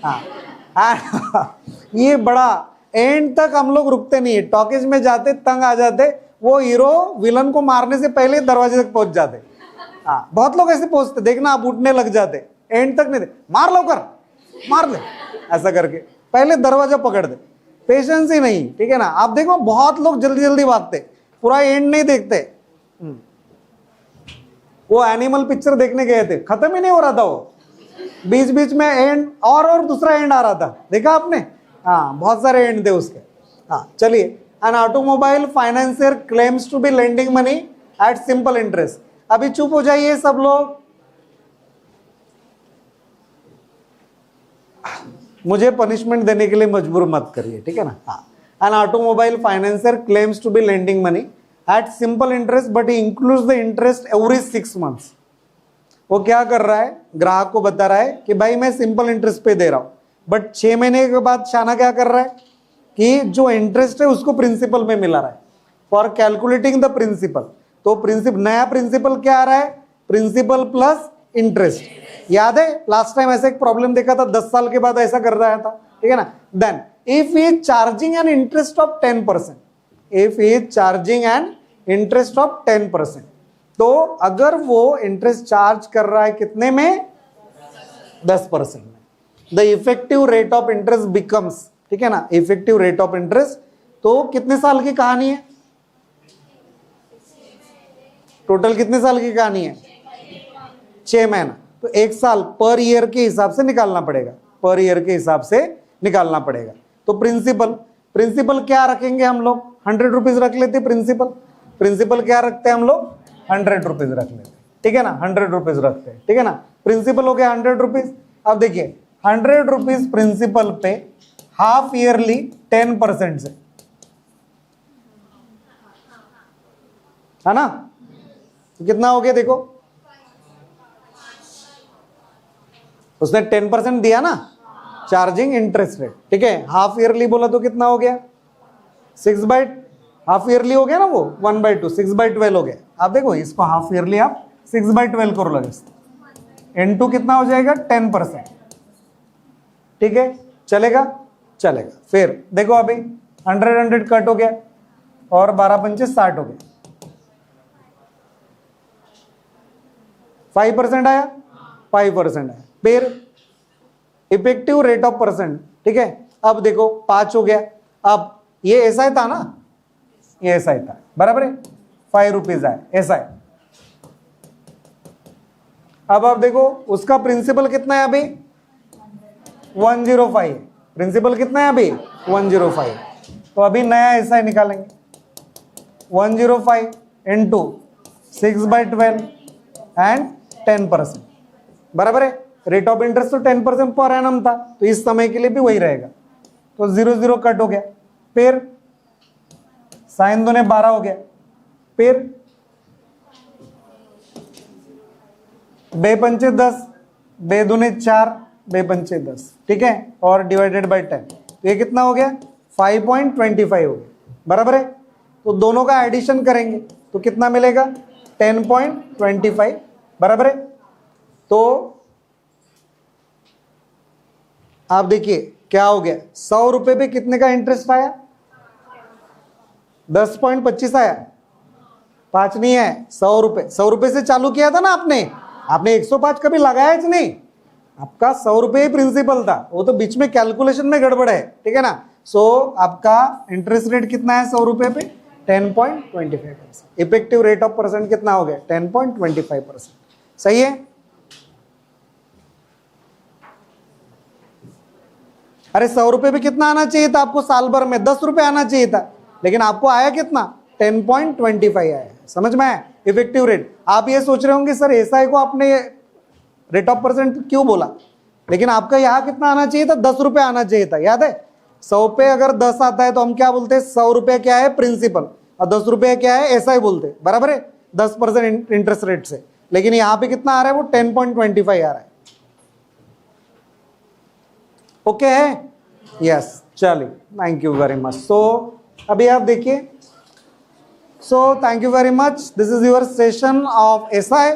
हाँ ये बड़ा एंड तक हम लोग रुकते नहीं है, टॉकीज में जाते तंग आ जाते, वो हीरो विलन को मारने से पहले दरवाजे तक पहुंच जाते। हाँ, बहुत लोग ऐसे पहुंचते, देखना आप उठने लग जाते, एंड तक नहीं दे, मार लो कर, मार ले, ऐसा करके पहले दरवाजा पकड़ दे, पेशेंस ही नहीं, ठीक है ना। आप देखो बहुत लोग जल्दी जल्दी भागते, पूरा एंड नहीं देखते। वो एनिमल पिक्चर देखने गए थे, खत्म ही नहीं हो रहा था, वो बीच बीच में एंड और दूसरा एंड आ रहा था, देखा आपने। हाँ, बहुत सारे एंड थे उसके। हाँ चलिए, an automobile financier claims to be lending money at simple interest. अभी चुप हो जाइए सब लोग, मुझे पनिशमेंट देने के लिए मजबूर मत करिए, ठीक है ना। हाँ, an automobile financier claims to be lending money at simple interest but he includes the interest every 6 months। वो क्या कर रहा है, ग्राहक को बता रहा है कि भाई मैं सिंपल इंटरेस्ट पे दे रहा हूं, बट 6 महीने के बाद शाना क्या कर रहा है कि जो इंटरेस्ट है उसको प्रिंसिपल में मिला रहा है फॉर कैलकुलेटिंग द प्रिंसिपल। तो नया प्रिंसिपल क्या आ रहा है, प्रिंसिपल प्लस इंटरेस्ट। याद है लास्ट टाइम ऐसा एक प्रॉब्लम देखा था, 10 साल के बाद ऐसा कर रहा था, ठीक है ना। Then if he is charging an interest of 10%, if he is charging an interest of 10%, तो अगर वो इंटरेस्ट चार्ज कर रहा है कितने में, 10% में, the effective rate of interest becomes, ठीक है ना, इफेक्टिव रेट ऑफ इंटरेस्ट। तो कितने साल की कहानी है, टोटल कितने साल की कहानी है, 6 महीना। तो 1 साल पर ईयर के हिसाब से निकालना पड़ेगा, पर ईयर के हिसाब से निकालना पड़ेगा। तो प्रिंसिपल क्या रखेंगे हम लोग, 100 रुपीज रख लेते प्रिंसिपल क्या रखते हैं हम लोग, 100 रुपीज रख लेते, ठीक है ना, 100 रुपीज रखते हैं, ठीक है ना। प्रिंसिपल हो गया 100 रुपीज। अब देखिए 100 रुपीज प्रिंसिपल पे हाफ ईयरली 10% से, है ना, तो कितना हो गया देखो, उसने 10% दिया ना चार्जिंग इंटरेस्ट रेट, ठीक है। हाफ ईयरली बोला तो कितना हो गया, 6 हाफ ईयरली हो गया ना, वो 1/2, 6/12 हो गया। आप देखो इसको हाफ ईयरली आप 6/12 करो लगे, N2 कितना हो जाएगा, 10%, ठीक है, चलेगा। फिर देखो अभी 100 कट हो गया और 12 पंचे 60 हो गया, 5% आया, 5% आया। फिर इफेक्टिव रेट ऑफ परसेंट, ठीक है। अब देखो 5 हो गया, अब ये ऐसा ही था ना, ये ऐसा ही था, बराबर है, 5 रुपीज आए ऐसा है। अब आप देखो उसका प्रिंसिपल कितना है अभी, 105 है, प्रिंसिपल कितना है अभी, 105। तो अभी नया ऐसा ही निकालेंगे, 105 इंटू 6/12 एंड 10%, बराबर है। रेट ऑफ इंटरेस्ट तो 10% पर एनम था, तो इस समय के लिए भी वही रहेगा। तो 0 कट हो गया, फिर साइन 2 ने 12 हो गया, फिर 2 पंचे 10, 2 दूने 4, 2 पंचे 10, ठीक है, और डिवाइडेड बाय 10, तो ये कितना हो गया, 5.25 हो गया, बराबर है। तो दोनों का एडिशन करेंगे तो कितना मिलेगा, 10.25, बराबर है। तो आप देखिए क्या हो गया, 100 रुपए पे कितने का इंटरेस्ट आया, 10.25 आया, 5 नहीं है, 100 रुपए से चालू किया था ना आपने 105 कभी लगाया ही नहीं, आपका 100 रुपए ही प्रिंसिपल था, वो तो बीच में कैलकुलेशन में गड़बड़ है, ठीक है ना। सो आपका इंटरेस्ट रेट कितना है 100 रुपए पे, 10.25%। इफेक्टिव रेट ऑफ परसेंट कितना हो गया, 10.25%, सही है। अरे 100 रुपए पे कितना आना चाहिए था आपको, साल भर में 10 रुपए आना चाहिए था, लेकिन आपको आया कितना, 10.25 आया, समझ में आया इफेक्टिव रेट। आप ये सोच रहे होंगे सर एसआई को आपने रेट ऑफ परसेंट क्यों बोला, लेकिन आपका यहाँ कितना आना चाहिए था, 10 रुपए आना चाहिए था, याद है। 100 पे अगर 10 आता है तो हम क्या बोलते हैं, 100 रुपए क्या है प्रिंसिपल और 10 रुपए क्या है एसआई बोलते हैं, बराबर है, 10% इंटरेस्ट रेट से। लेकिन यहाँ पे कितना आ रहा है, वो 10.25 आ रहा है, ओके है। यस, चलिए, थैंक यू वेरी मच। सो अभी आप देखिए, so thank you very much, this is your session of SI.